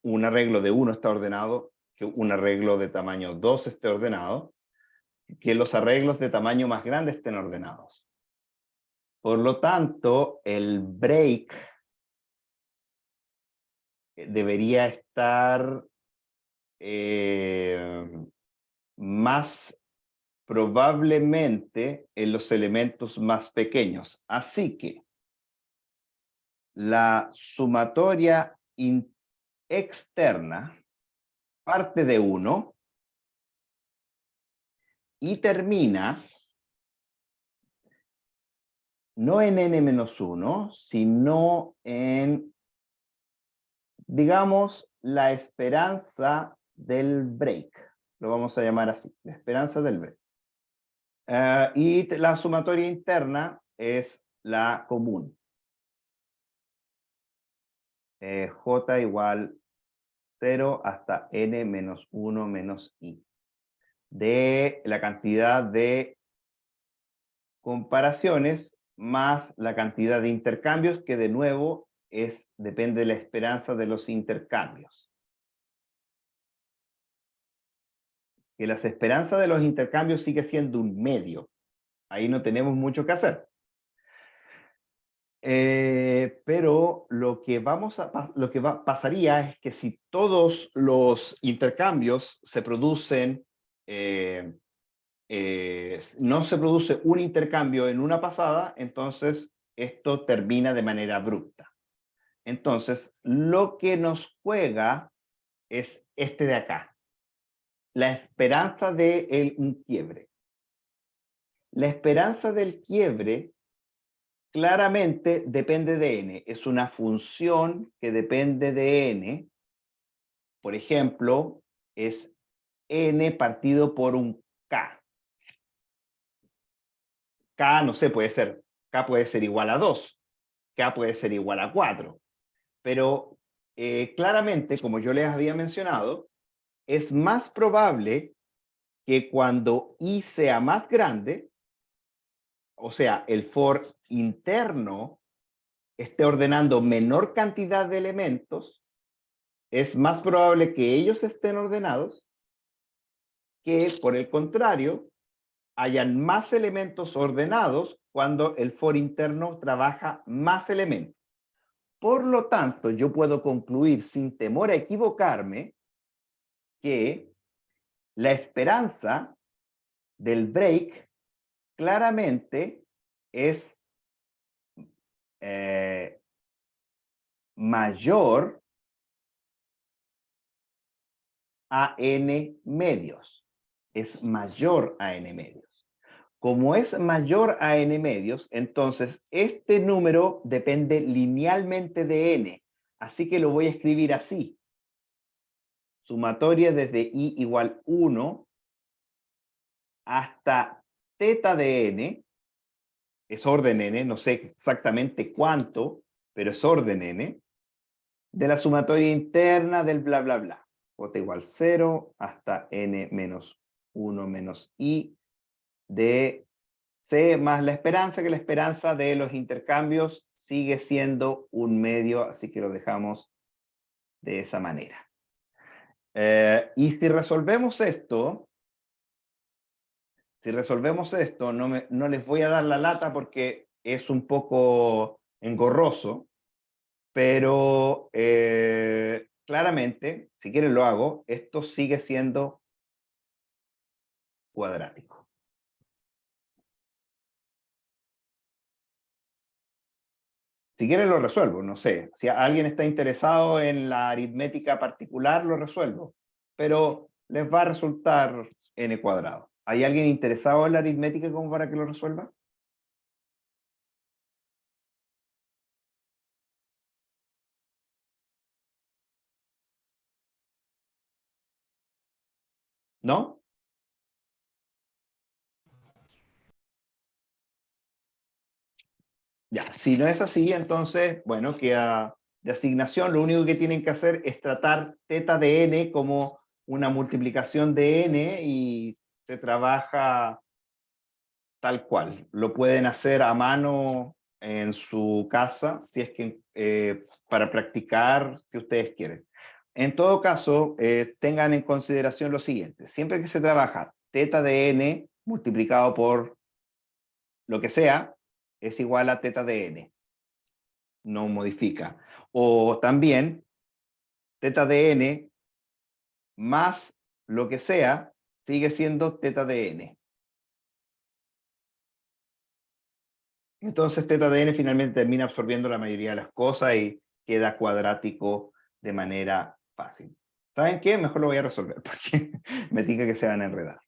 un arreglo de 1 está ordenado, que un arreglo de tamaño 2 esté ordenado, que los arreglos de tamaño más grande estén ordenados. Por lo tanto, el break debería estar más probablemente en los elementos más pequeños. Así que la sumatoria externa parte de 1 y termina no en n-1, sino en, digamos, la esperanza del break. Lo vamos a llamar así, la esperanza del break. Y la sumatoria interna es la común. J igual 0 hasta n menos 1 menos i. De la cantidad de comparaciones más la cantidad de intercambios, que de nuevo depende de la esperanza de los intercambios. Que las esperanzas de los intercambios sigue siendo un medio. Ahí no tenemos mucho que hacer. Pero lo que pasaría es que si todos los intercambios se producen, no se produce un intercambio en una pasada, entonces esto termina de manera abrupta. Entonces, lo que nos juega es este de acá. La esperanza de un quiebre. La esperanza del quiebre claramente depende de n. Es una función que depende de n. Por ejemplo, es n partido por un k. K, no sé, K puede ser igual a 2. K puede ser igual a 4. Pero claramente, como yo les había mencionado, es más probable que cuando i sea más grande, o sea, el for interno esté ordenando menor cantidad de elementos, es más probable que ellos estén ordenados que, por el contrario, hayan más elementos ordenados cuando el for interno trabaja más elementos. Por lo tanto, yo puedo concluir sin temor a equivocarme que la esperanza del break claramente es mayor a n medios. Es mayor a n medios. Como es mayor a n medios, entonces este número depende linealmente de n. Así que lo voy a escribir así. Sumatoria desde i igual 1 hasta teta de n. Es orden n, no sé exactamente cuánto, pero es orden n. De la sumatoria interna del bla bla bla. J igual 0 hasta n menos 1 menos i de C más la esperanza, que la esperanza de los intercambios sigue siendo un medio, así que lo dejamos de esa manera. Y si resolvemos esto, no les voy a dar la lata porque es un poco engorroso, pero claramente, si quieren lo hago, esto sigue siendo cuadrático. Si quieren lo resuelvo, no sé. Si alguien está interesado en la aritmética particular, lo resuelvo. Pero les va a resultar n cuadrado. ¿Hay alguien interesado en la aritmética como para que lo resuelva? ¿No? Ya, si no es así, entonces, bueno, queda de asignación. Lo único que tienen que hacer es tratar teta de n como una multiplicación de n y se trabaja tal cual. Lo pueden hacer a mano en su casa, si es que para practicar, si ustedes quieren. En todo caso, tengan en consideración lo siguiente. Siempre que se trabaja teta de n multiplicado por lo que sea, es igual a teta de n. No modifica. O también, teta de n más lo que sea, sigue siendo teta de n. Entonces teta de n finalmente termina absorbiendo la mayoría de las cosas y queda cuadrático de manera fácil. ¿Saben qué? Mejor lo voy a resolver porque me tinca que se van a enredar.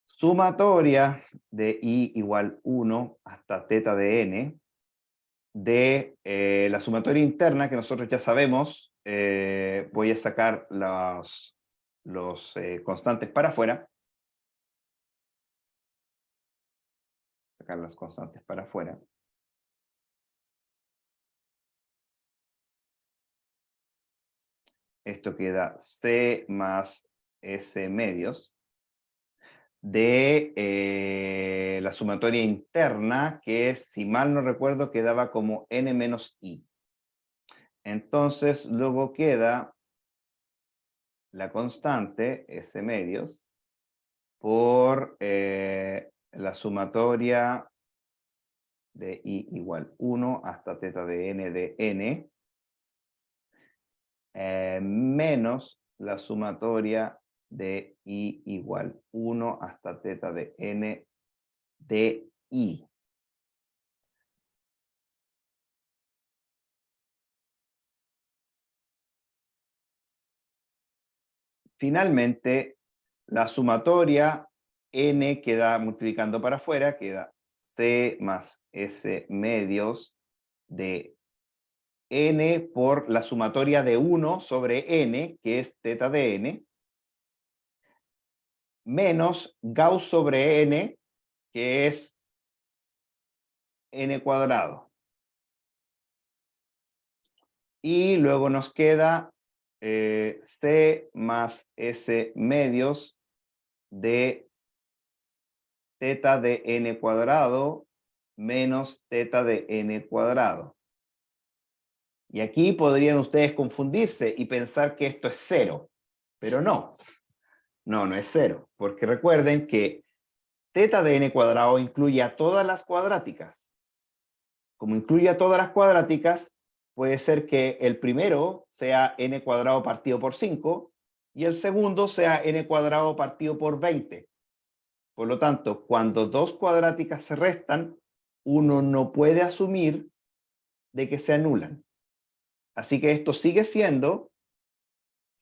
Sumatoria de i igual 1 hasta teta de n de la sumatoria interna que nosotros ya sabemos. Voy a sacar los constantes para afuera. Sacar las constantes para afuera. Esto queda C más S medios de la sumatoria interna, que si mal no recuerdo quedaba como n menos i. Entonces luego queda la constante S medios por la sumatoria de i igual 1 hasta teta de n menos la sumatoria de i igual 1 hasta teta de n de i. Finalmente, la sumatoria n queda multiplicando para afuera, queda c más s medios de n por la sumatoria de 1 sobre n, que es teta de n, menos Gauss sobre n, que es n cuadrado. Y luego nos queda c más s medios de teta de n cuadrado menos teta de n cuadrado. Y aquí podrían ustedes confundirse y pensar que esto es cero, pero no. No es cero, porque recuerden que teta de n cuadrado incluye a todas las cuadráticas. Como incluye a todas las cuadráticas, puede ser que el primero sea n cuadrado partido por 5 y el segundo sea n cuadrado partido por 20. Por lo tanto, cuando dos cuadráticas se restan, uno no puede asumir de que se anulan. Así que esto sigue siendo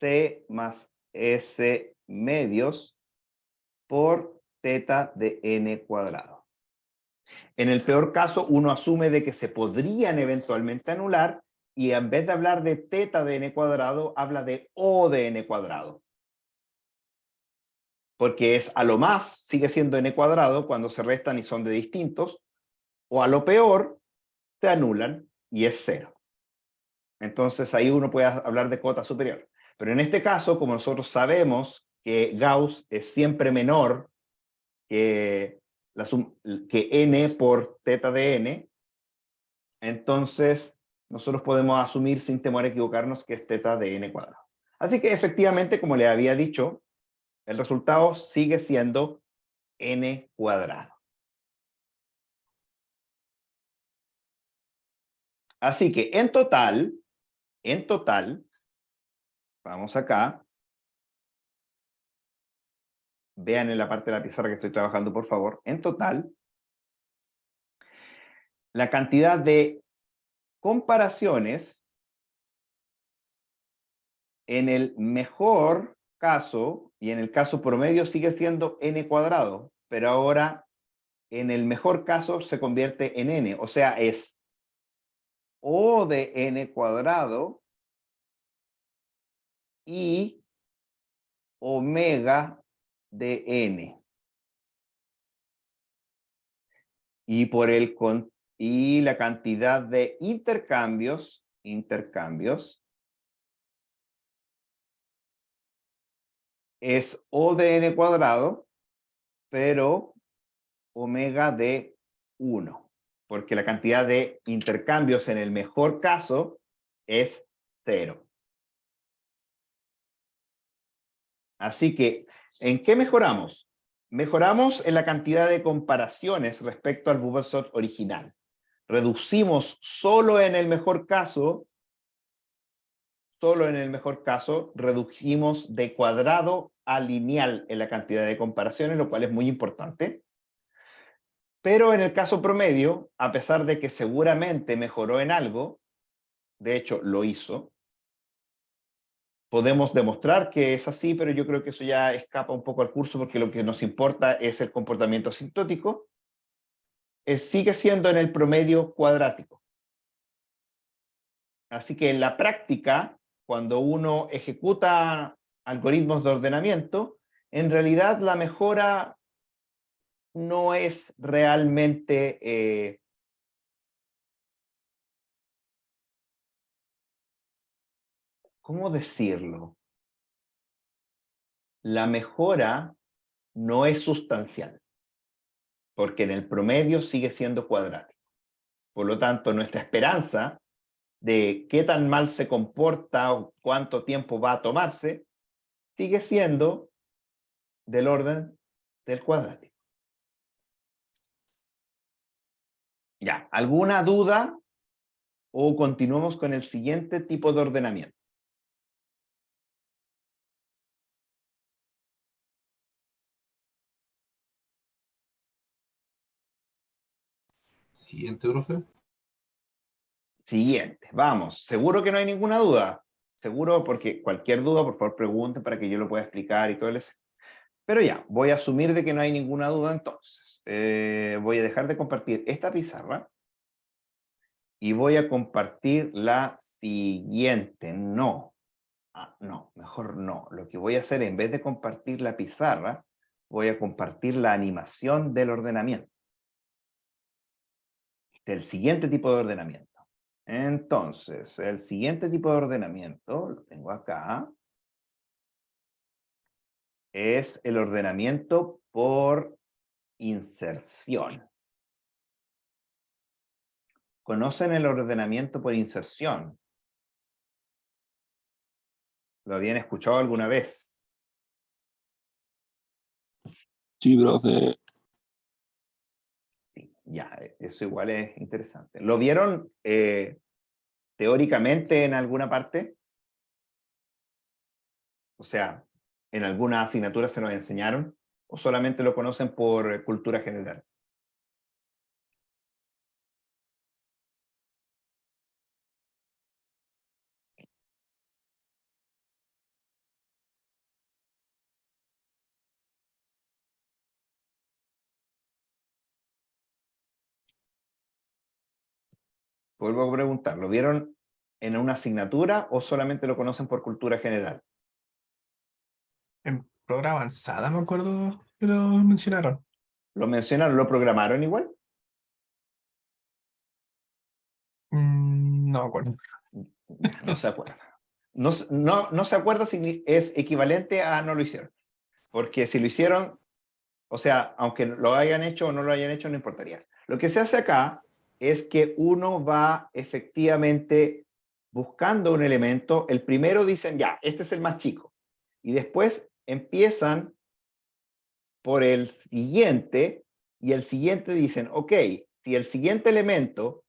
c más s medios por teta de n cuadrado. En el peor caso, uno asume de que se podrían eventualmente anular y en vez de hablar de teta de n cuadrado, habla de O de n cuadrado. Porque es a lo más, sigue siendo n cuadrado cuando se restan y son de distintos, o a lo peor, se anulan y es cero. Entonces ahí uno puede hablar de cota superior. Pero en este caso, como nosotros sabemos que Gauss es siempre menor que n por teta de n, entonces nosotros podemos asumir sin temor a equivocarnos que es teta de n cuadrado. Así que efectivamente, como le había dicho, el resultado sigue siendo n cuadrado. Así que en total, vamos acá, vean en la parte de la pizarra que estoy trabajando, por favor, en total, la cantidad de comparaciones en el mejor caso, y en el caso promedio sigue siendo n cuadrado, pero ahora en el mejor caso se convierte en n, o sea, es O de n cuadrado y omega de n. Y la cantidad de intercambios es O de n cuadrado, pero omega de 1, porque la cantidad de intercambios en el mejor caso es 0. Así que, ¿en qué mejoramos? Mejoramos en la cantidad de comparaciones respecto al bubble sort original. Reducimos solo en el mejor caso, redujimos de cuadrado a lineal en la cantidad de comparaciones, lo cual es muy importante. Pero en el caso promedio, a pesar de que seguramente mejoró en algo, de hecho lo hizo, podemos demostrar que es así, pero yo creo que eso ya escapa un poco al curso porque lo que nos importa es el comportamiento asintótico. Sigue siendo en el promedio cuadrático. Así que en la práctica, cuando uno ejecuta algoritmos de ordenamiento, en realidad la mejora no es realmente ¿cómo decirlo? La mejora no es sustancial, porque en el promedio sigue siendo cuadrático. Por lo tanto, nuestra esperanza de qué tan mal se comporta o cuánto tiempo va a tomarse, sigue siendo del orden del cuadrático. Ya, ¿alguna duda? ¿O continuamos con el siguiente tipo de ordenamiento? Siguiente, profe. Siguiente, vamos. ¿Seguro que no hay ninguna duda? Seguro, porque cualquier duda, por favor, pregunte para que yo lo pueda explicar y todo el... Pero ya, voy a asumir de que no hay ninguna duda entonces. Voy a dejar de compartir esta pizarra y voy a compartir la siguiente. No, no, mejor no. Lo que voy a hacer, en vez de compartir la pizarra, voy a compartir la animación del ordenamiento. Del siguiente tipo de ordenamiento. Entonces, el siguiente tipo de ordenamiento, lo tengo acá, es el ordenamiento por inserción. ¿Conocen el ordenamiento por inserción? ¿Lo habían escuchado alguna vez? Sí, profe. Sí, ya, eso igual es interesante. ¿Lo vieron teóricamente en alguna parte? O sea, ¿en alguna asignatura se nos enseñaron? ¿O solamente lo conocen por cultura general? Vuelvo a preguntar, ¿lo vieron en una asignatura o solamente lo conocen por cultura general? En prueba avanzada me acuerdo que lo mencionaron. ¿Lo mencionaron, lo programaron igual? No me acuerdo. No se acuerda. No se acuerda si es equivalente a no lo hicieron. Porque si lo hicieron, o sea, aunque lo hayan hecho o no lo hayan hecho, no importaría. Lo que se hace acá es que uno va efectivamente buscando un elemento. El primero dicen, ya, este es el más chico. Y después empiezan por el siguiente, y el siguiente dicen, ok, si el siguiente elemento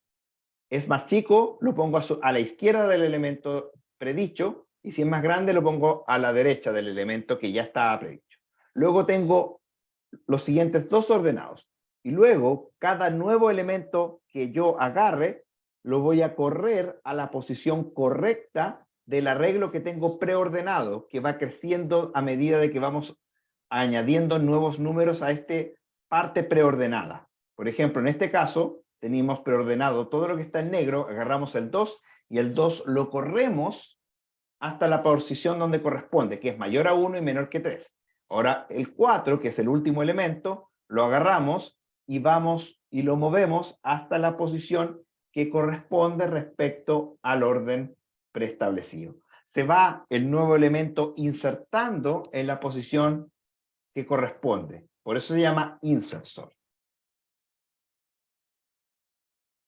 es más chico, lo pongo a la izquierda del elemento predicho, y si es más grande, lo pongo a la derecha del elemento que ya estaba predicho. Luego tengo los siguientes dos ordenados, y luego cada nuevo elemento que yo agarre, lo voy a correr a la posición correcta del arreglo que tengo preordenado, que va creciendo a medida de que vamos añadiendo nuevos números a esta parte preordenada. Por ejemplo, en este caso, tenemos preordenado todo lo que está en negro, agarramos el 2 y el 2 lo corremos hasta la posición donde corresponde, que es mayor a 1 y menor que 3. Ahora el 4, que es el último elemento, lo agarramos y vamos y lo movemos hasta la posición que corresponde respecto al orden preestablecido. se va el nuevo elemento insertando en la posición que corresponde. Por eso se llama insert sort.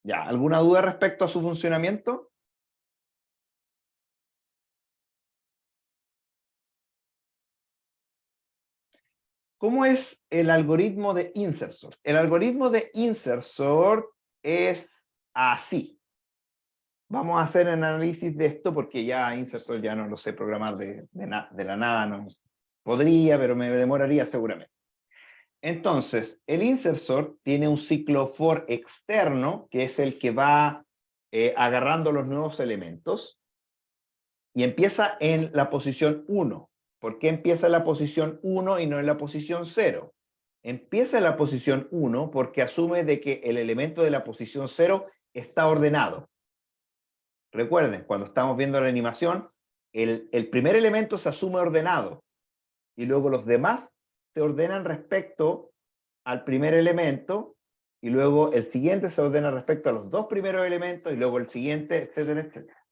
Ya, ¿alguna duda respecto a su funcionamiento? ¿Cómo es el algoritmo de insert sort? El algoritmo de insert sort es así. Vamos a hacer el análisis de esto porque ya insert sort ya no lo sé programar de la nada. No podría, pero me demoraría seguramente. Entonces, el insert sort tiene un ciclo for externo, que es el que va agarrando los nuevos elementos, y empieza en la posición 1. ¿Por qué empieza en la posición 1 y no en la posición 0? Empieza en la posición 1 porque asume de que el elemento de la posición 0 está ordenado. Recuerden, cuando estamos viendo la animación, el primer elemento se asume ordenado, y luego los demás se ordenan respecto al primer elemento, y luego el siguiente se ordena respecto a los dos primeros elementos, y luego el siguiente, etcétera, etcétera.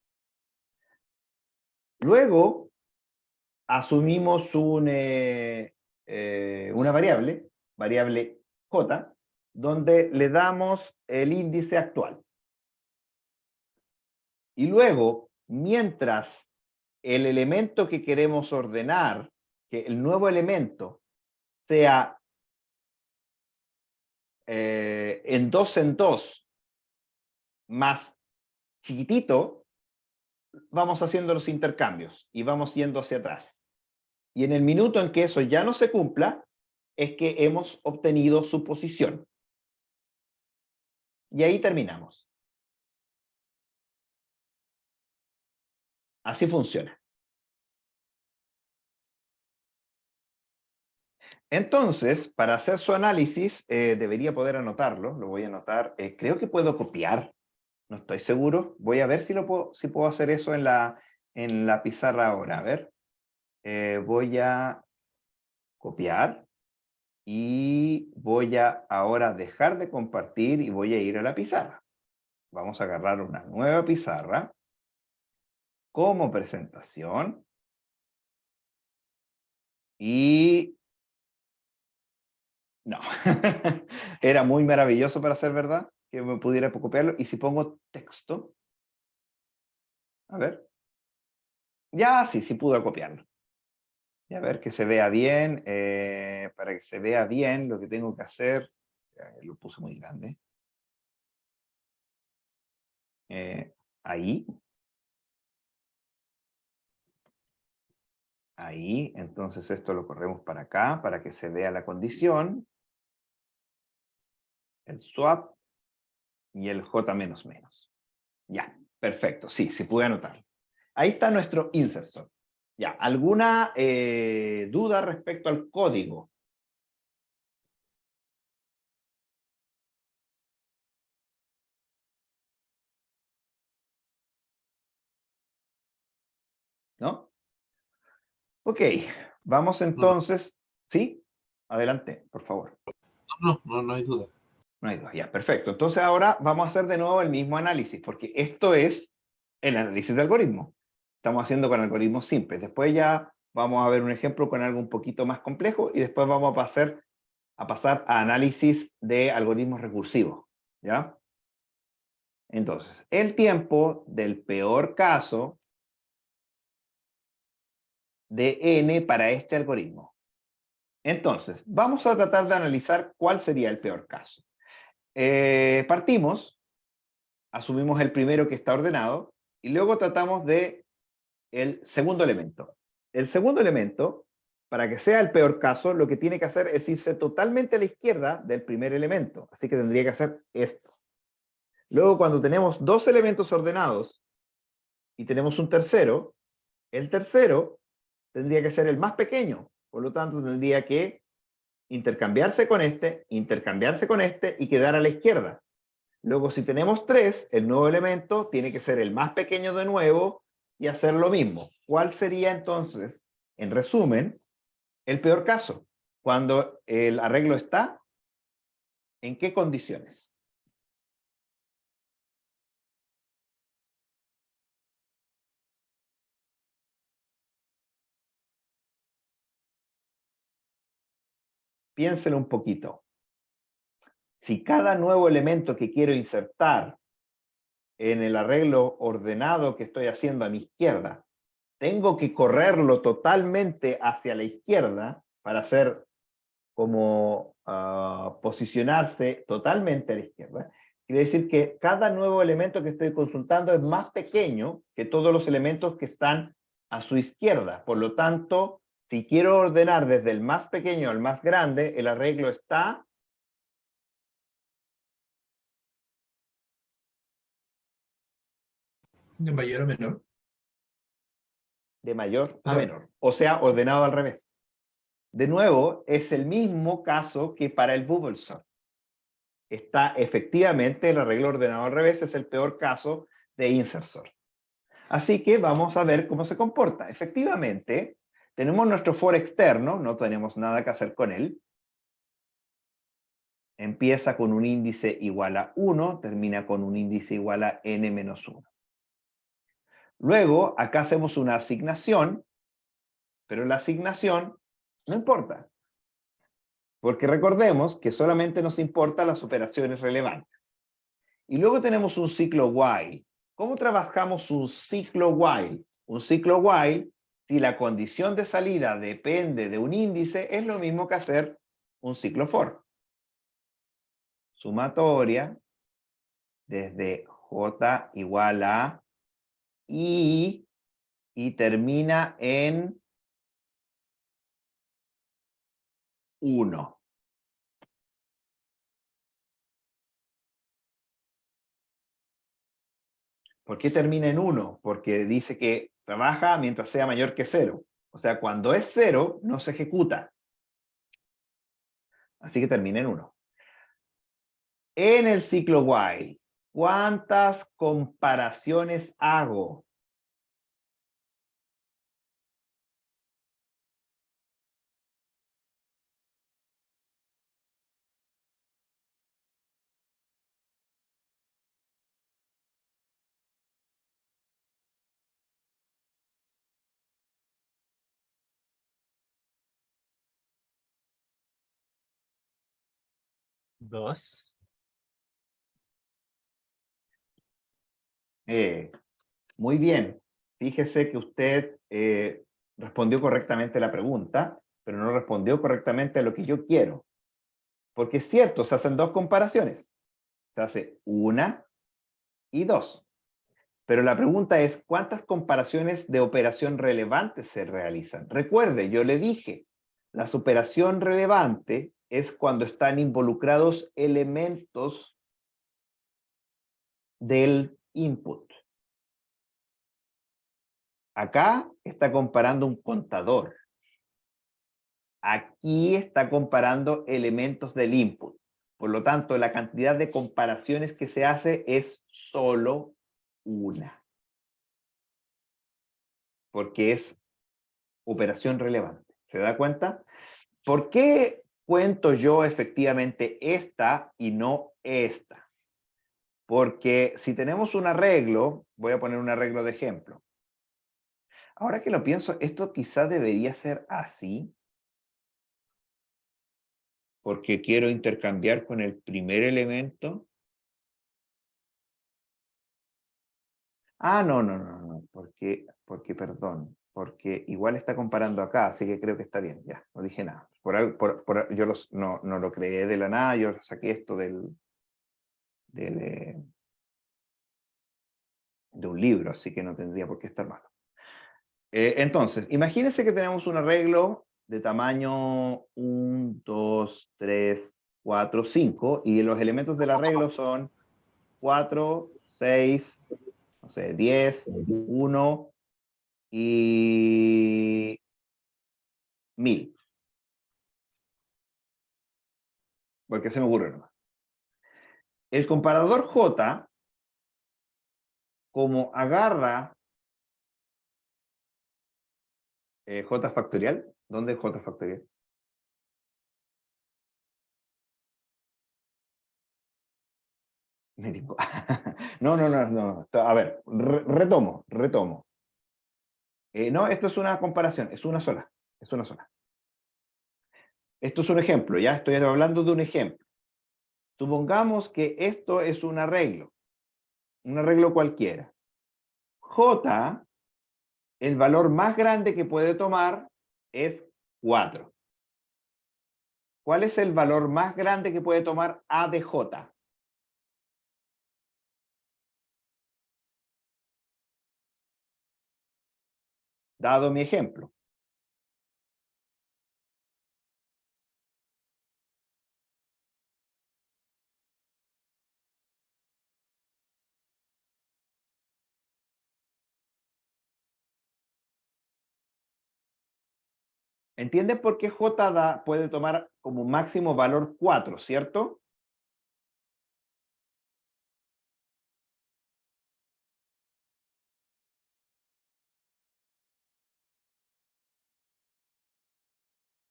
Luego, asumimos una variable j, donde le damos el índice actual. Y luego, mientras el elemento que queremos ordenar, que el nuevo elemento sea en 2 más chiquitito, vamos haciendo los intercambios y vamos yendo hacia atrás. Y en el minuto en que eso ya no se cumpla, es que hemos obtenido su posición. Y ahí terminamos. Así funciona. Entonces, para hacer su análisis, debería poder anotarlo. Lo voy a anotar. Creo que puedo copiar. No estoy seguro. Voy a ver si puedo hacer eso en la pizarra ahora. A ver. Voy a copiar. Y voy a ahora dejar de compartir y voy a ir a la pizarra. Vamos a agarrar una nueva pizarra como presentación. Y no, era muy maravilloso para ser verdad que me pudiera copiarlo. Y si pongo texto, a ver, ya sí pude copiarlo. Y a ver que se vea bien, para que se vea bien lo que tengo que hacer, lo puse muy grande. Ahí. Ahí, entonces esto lo corremos para acá, para que se vea la condición. El swap y el j menos menos. Ya, perfecto, sí pude anotar. Ahí está nuestro insert sort. Ya, ¿alguna duda respecto al código? ¿No? Ok, vamos entonces. ¿Sí? Adelante, por favor. No hay duda. No hay duda, ya, perfecto. Entonces ahora vamos a hacer de nuevo el mismo análisis, porque esto es el análisis de algoritmo. Estamos haciendo con algoritmos simples. Después ya vamos a ver un ejemplo con algo un poquito más complejo y después vamos a pasar a análisis de algoritmos recursivos. ¿Ya? Entonces, el tiempo del peor caso de n para este algoritmo. Entonces, vamos a tratar de analizar cuál sería el peor caso. Partimos, asumimos el primero que está ordenado, y luego tratamos de el segundo elemento. El segundo elemento, para que sea el peor caso, lo que tiene que hacer es irse totalmente a la izquierda del primer elemento. Así que tendría que hacer esto. Luego, cuando tenemos dos elementos ordenados y tenemos un tercero, el tercero tendría que ser el más pequeño. Por lo tanto, tendría que intercambiarse con este y quedar a la izquierda. Luego, si tenemos tres, el nuevo elemento tiene que ser el más pequeño de nuevo y hacer lo mismo. ¿Cuál sería entonces, en resumen, el peor caso? Cuando el arreglo está, ¿en qué condiciones? piénselo un poquito. Si cada nuevo elemento que quiero insertar en el arreglo ordenado que estoy haciendo a mi izquierda, tengo que correrlo totalmente hacia la izquierda para hacer como posicionarse totalmente a la izquierda, quiere decir que cada nuevo elemento que estoy consultando es más pequeño que todos los elementos que están a su izquierda. Por lo tanto, si quiero ordenar desde el más pequeño al más grande, el arreglo está De mayor a menor. de mayor a O sea, menor, o sea, ordenado al revés. De nuevo, es el mismo caso que para el bubble sort. Está efectivamente el arreglo ordenado al revés, es el peor caso de insert sort. Así que vamos a ver cómo se comporta. Efectivamente, tenemos nuestro for externo, no tenemos nada que hacer con él. Empieza con un índice igual a 1, termina con un índice igual a n-1. Luego, acá hacemos una asignación, pero la asignación no importa. Porque recordemos que solamente nos importan las operaciones relevantes. Y luego tenemos un ciclo while. ¿Cómo trabajamos un ciclo while? Un ciclo while, si la condición de salida depende de un índice, es lo mismo que hacer un ciclo for. Sumatoria desde j igual a i y termina en 1. ¿Por qué termina en 1? Porque dice que trabaja mientras sea mayor que 0. O sea, cuando es 0, no se ejecuta. Así que termina en 1. En el ciclo while, ¿cuántas comparaciones hago? Dos. Muy bien. Fíjese que usted respondió correctamente la pregunta, pero no respondió correctamente a lo que yo quiero. Porque es cierto, se hacen dos comparaciones. Se hace 1 y 2. Pero la pregunta es, ¿cuántas comparaciones de operación relevante se realizan? Recuerde, yo le dije, la operación relevante es cuando están involucrados elementos del input. Acá está comparando un contador. Aquí está comparando elementos del input. Por lo tanto, la cantidad de comparaciones que se hace es solo una. Porque es operación relevante. ¿Se da cuenta? ¿Por qué cuento yo efectivamente esta y no esta? Porque si tenemos un arreglo, voy a poner un arreglo de ejemplo. Ahora que lo pienso, esto quizá debería ser así. Porque quiero intercambiar con el primer elemento. No, porque, porque igual está comparando acá, así que creo que está bien, ya, no dije nada. Yo no lo creé de la nada, yo saqué esto de un libro, así que no tendría por qué estar mal. Entonces, imagínense que tenemos un arreglo de tamaño 1, 2, 3, 4, 5, y los elementos del arreglo son 4, 6, no sé, 10, 1 y 1000. Porque se me ocurre nomás. El comparador J, como agarra J factorial, ¿dónde es J factorial? No. A ver, retomo. No, esto es una comparación, es una sola. Esto es un ejemplo, ya estoy hablando de un ejemplo. Supongamos que esto es un arreglo cualquiera. J, el valor más grande que puede tomar es 4. ¿Cuál es el valor más grande que puede tomar A de J? Dado mi ejemplo. ¿Entienden por qué J puede tomar como máximo valor 4, cierto?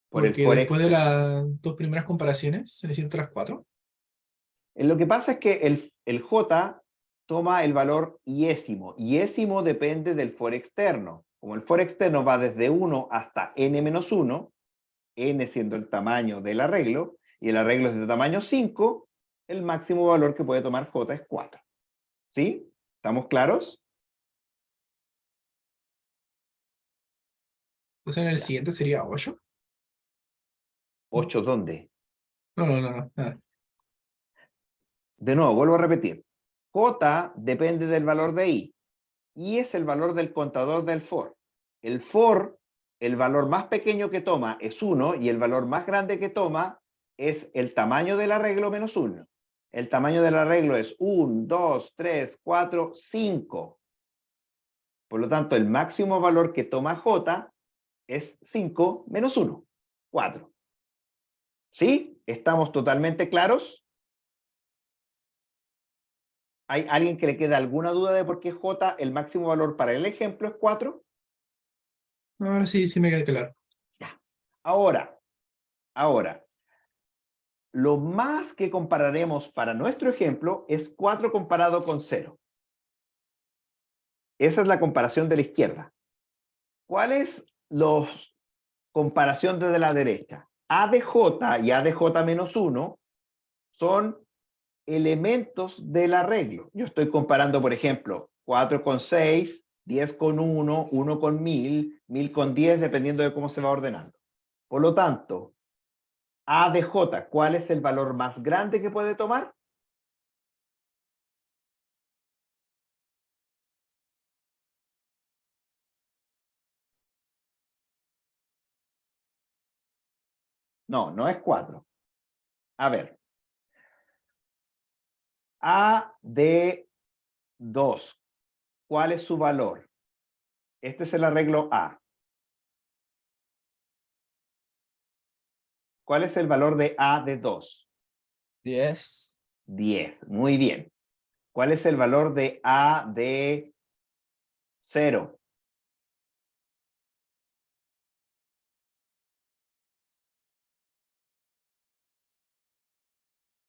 Por el Porque forex. después de las dos primeras comparaciones se necesitan las cuatro. Lo que pasa es que el J toma el valor iésimo. Iésimo depende del for externo. Como el for externo va desde 1 hasta n-1, n siendo el tamaño del arreglo, y el arreglo es de tamaño 5, el máximo valor que puede tomar J es 4. ¿Sí? ¿Estamos claros? Entonces en el Ya. siguiente sería 8. 8, ¿dónde? No. Nada. De nuevo, vuelvo a repetir. J depende del valor de I. Y es el valor del contador del for. El for, el valor más pequeño que toma es 1 y el valor más grande que toma es el tamaño del arreglo menos 1. El tamaño del arreglo es 1, 2, 3, 4, 5. Por lo tanto, el máximo valor que toma J es 5 menos 1, 4. ¿Sí? ¿Estamos totalmente claros? ¿Hay alguien que le quede alguna duda de por qué J, el máximo valor para el ejemplo es 4? Ahora sí me queda claro. Ya. Ahora, lo más que compararemos para nuestro ejemplo es 4 comparado con 0. Esa es la comparación de la izquierda. ¿Cuál es la comparación desde la derecha? A de J y A de J menos 1 son elementos del arreglo. Yo estoy comparando, por ejemplo, 4 con 6, 10 con 1, 1 con 1000, 1000 con 10, dependiendo de cómo se va ordenando. Por lo tanto, A de J, ¿cuál es el valor más grande que puede tomar? No, no es 4. A ver, A de 2, ¿cuál es su valor? Este es el arreglo A. ¿Cuál es el valor de A de 2? 10. 10. Muy bien. ¿Cuál es el valor de A de 0?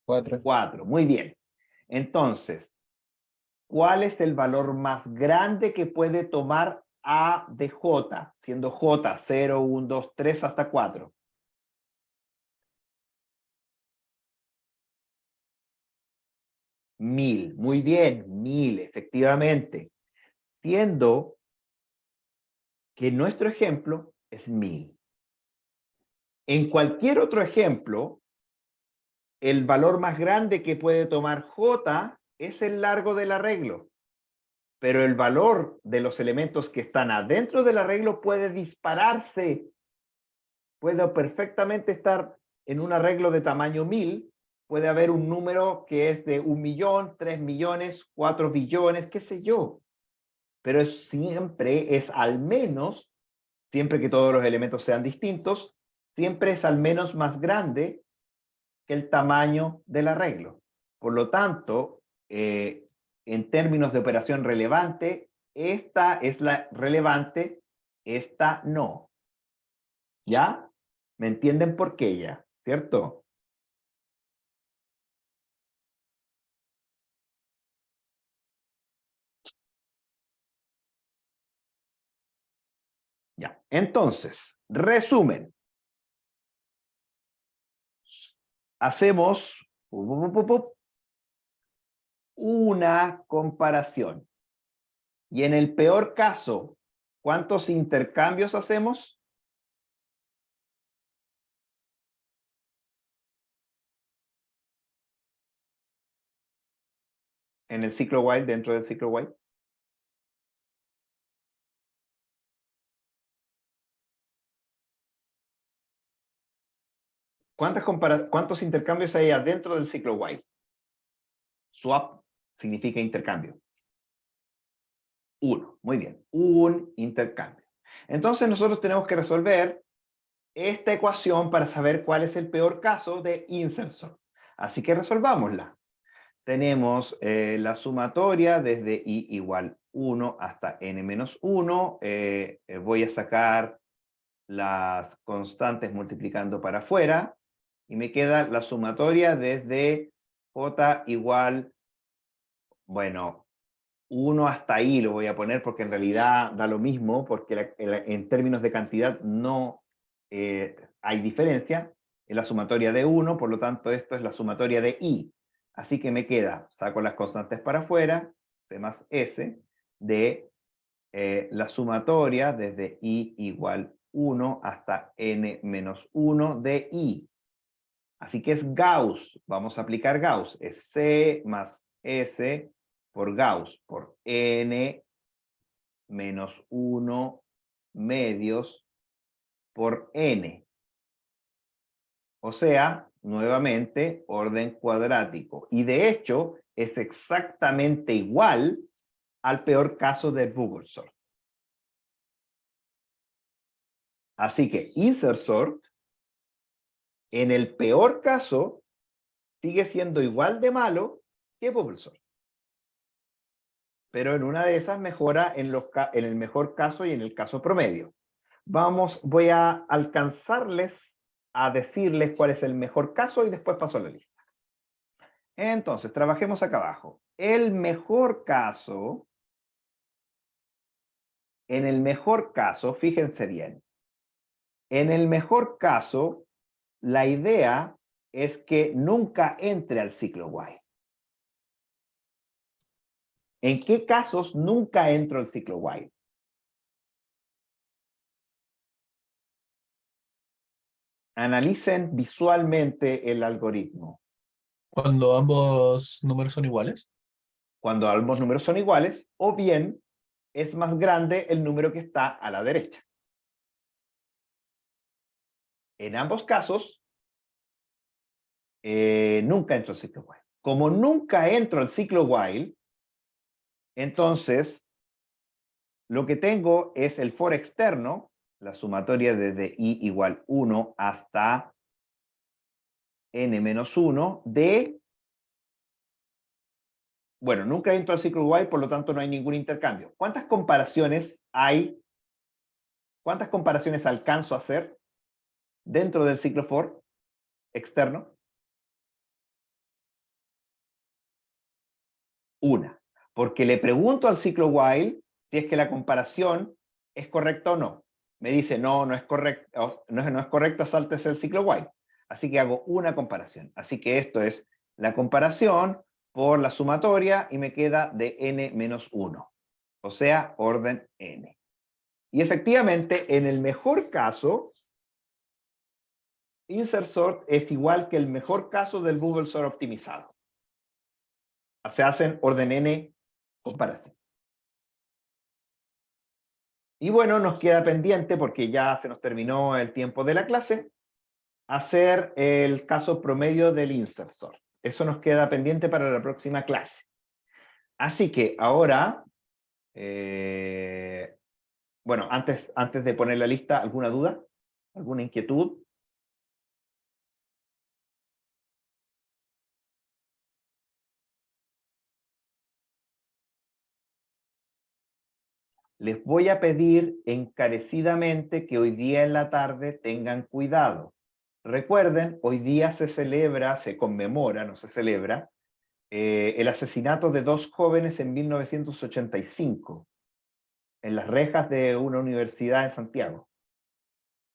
4. 4. Muy bien. Entonces, ¿cuál es el valor más grande que puede tomar A de J? Siendo J 0, 1, 2, 3 hasta 4. 1000. Muy bien, 1000, efectivamente. Siendo que nuestro ejemplo es 1000. En cualquier otro ejemplo, el valor más grande que puede tomar J es el largo del arreglo, pero el valor de los elementos que están adentro del arreglo puede dispararse. Puede perfectamente estar en un arreglo de tamaño 1000, puede haber un número que es de 1 millón, 3 millones, 4 billones, qué sé yo. Pero siempre es al menos, siempre que todos los elementos sean distintos, siempre es al menos más grande que el tamaño del arreglo. Por lo tanto, en términos de operación relevante, esta es la relevante, esta no. ¿Ya? ¿Me entienden por qué ya? ¿Cierto? Ya. Entonces, resumen. hacemos una comparación. Y en el peor caso, ¿cuántos intercambios hacemos? En el ciclo while, dentro del ciclo while. ¿Cuántos intercambios hay adentro del ciclo while? Swap significa intercambio. Uno, muy bien, un intercambio. Entonces nosotros tenemos que resolver esta ecuación para saber cuál es el peor caso de insert sort. Así que resolvámosla. Tenemos la sumatoria desde i igual 1 hasta n menos 1. Voy a sacar las constantes multiplicando para afuera y me queda la sumatoria desde j igual, bueno, 1 hasta i lo voy a poner porque en realidad da lo mismo, porque en términos de cantidad no hay diferencia. Es la sumatoria de 1, por lo tanto esto es la sumatoria de i. Así que me queda, saco las constantes para afuera, c más s, de la sumatoria desde i igual 1 hasta n menos 1 de i. Así que es Gauss, vamos a aplicar Gauss, es c más s por Gauss, por n menos 1 medios por n. O sea, nuevamente, orden cuadrático. Y de hecho, es exactamente igual al peor caso de Bubble-sort. Así que insert sort, en el peor caso, sigue siendo igual de malo que Bubble-sort. Pero en una de esas mejora en el mejor caso y en el caso promedio. Voy a alcanzarles a decirles cuál es el mejor caso y después paso a la lista. Entonces, trabajemos acá abajo. El mejor caso, en el mejor caso, fíjense bien, en el mejor caso, la idea es que nunca entre al ciclo while. ¿En qué casos nunca entro al ciclo while? Analicen visualmente el algoritmo. Cuando ambos números son iguales. Cuando ambos números son iguales, o bien es más grande el número que está a la derecha. En ambos casos, nunca entro al ciclo while. Como nunca entro al ciclo while, entonces lo que tengo es el for externo, la sumatoria desde i igual 1 hasta n menos 1 de... Bueno, nunca entro al ciclo while, por lo tanto no hay ningún intercambio. ¿Cuántas comparaciones hay? ¿Cuántas comparaciones alcanzo a hacer dentro del ciclo for externo? Una. Porque le pregunto al ciclo while si es que la comparación es correcta o no. Me dice, no, no es correcta, no es correcta, sáltese el ciclo while. Así que hago una comparación. Así que esto es la comparación por la sumatoria y me queda de n menos 1. O sea, orden n. Y efectivamente, en el mejor caso, insert sort es igual que el mejor caso del Bubble sort optimizado. Se hacen orden n comparación. Y bueno, nos queda pendiente, porque ya se nos terminó el tiempo de la clase, hacer el caso promedio del insert sort. Eso nos queda pendiente para la próxima clase. Así que ahora, bueno, antes de poner la lista, ¿alguna duda? ¿Alguna inquietud? Les voy a pedir encarecidamente que hoy día en la tarde tengan cuidado. Recuerden, hoy día se conmemora, no se celebra, el asesinato de 2 jóvenes en 1985, en las rejas de una universidad en Santiago.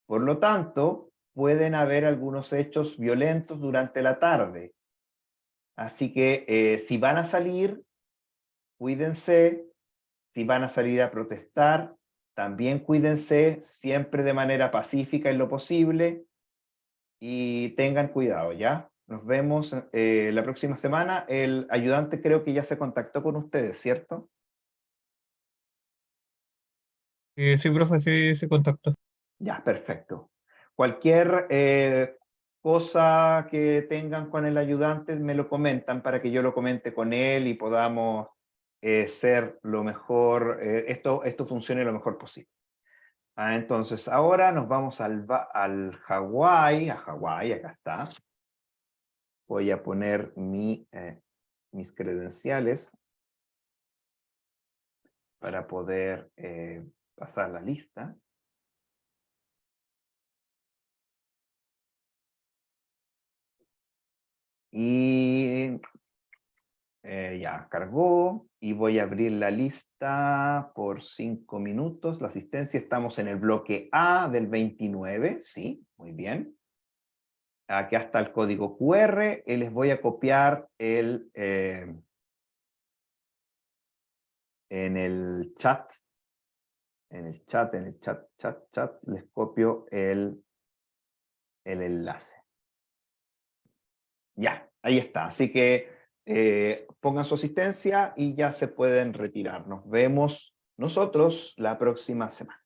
Por lo tanto, pueden haber algunos hechos violentos durante la tarde. Así que si van a salir, cuídense. Si van a salir a protestar, también cuídense, siempre de manera pacífica en lo posible. Y tengan cuidado, ¿ya? Nos vemos la próxima semana. El ayudante creo que ya se contactó con ustedes, ¿cierto? Sí, profe, sí se contactó. Ya, perfecto. Cualquier cosa que tengan con el ayudante me lo comentan para que yo lo comente con él y podamos ser lo mejor, esto funcione lo mejor posible. Entonces, ahora nos vamos al Hawái, a Hawái, acá está. Voy a poner mis credenciales para poder pasar la lista. Y ya cargó y voy a abrir la lista por 5 minutos. La asistencia, estamos en el bloque A del 29, sí, muy bien. Aquí está el código QR y les voy a copiar en el chat, les copio el enlace. Ya, ahí está. Así que pongan su asistencia y ya se pueden retirar. Nos vemos nosotros la próxima semana.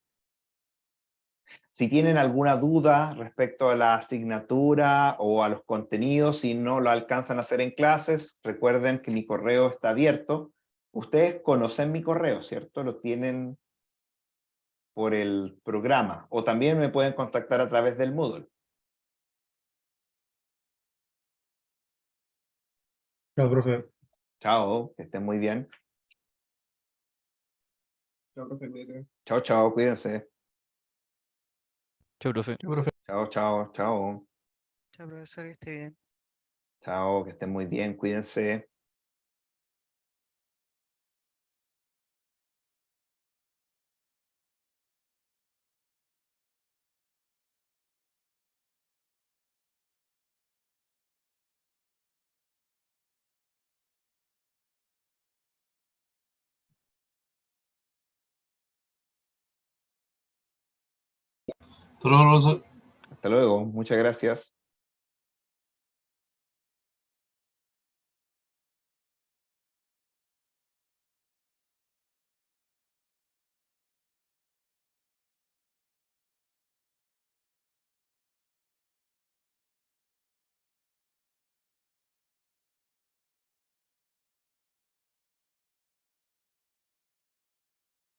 Si tienen alguna duda respecto a la asignatura o a los contenidos, si no lo alcanzan a hacer en clases, recuerden que mi correo está abierto. Ustedes conocen mi correo, ¿cierto? Lo tienen por el programa. O también me pueden contactar a través del Moodle. No, profe. Chao, que estén muy bien. No, profe, cuídese. Chao, chao, cuídense. Chao, profe. Sí, profe. Chao, chao, chao. Chao, profesor, que esté bien. Chao, que estén muy bien, cuídense. Hasta luego, profesor. Hasta luego, muchas gracias.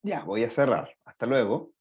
Ya, voy a cerrar. Hasta luego.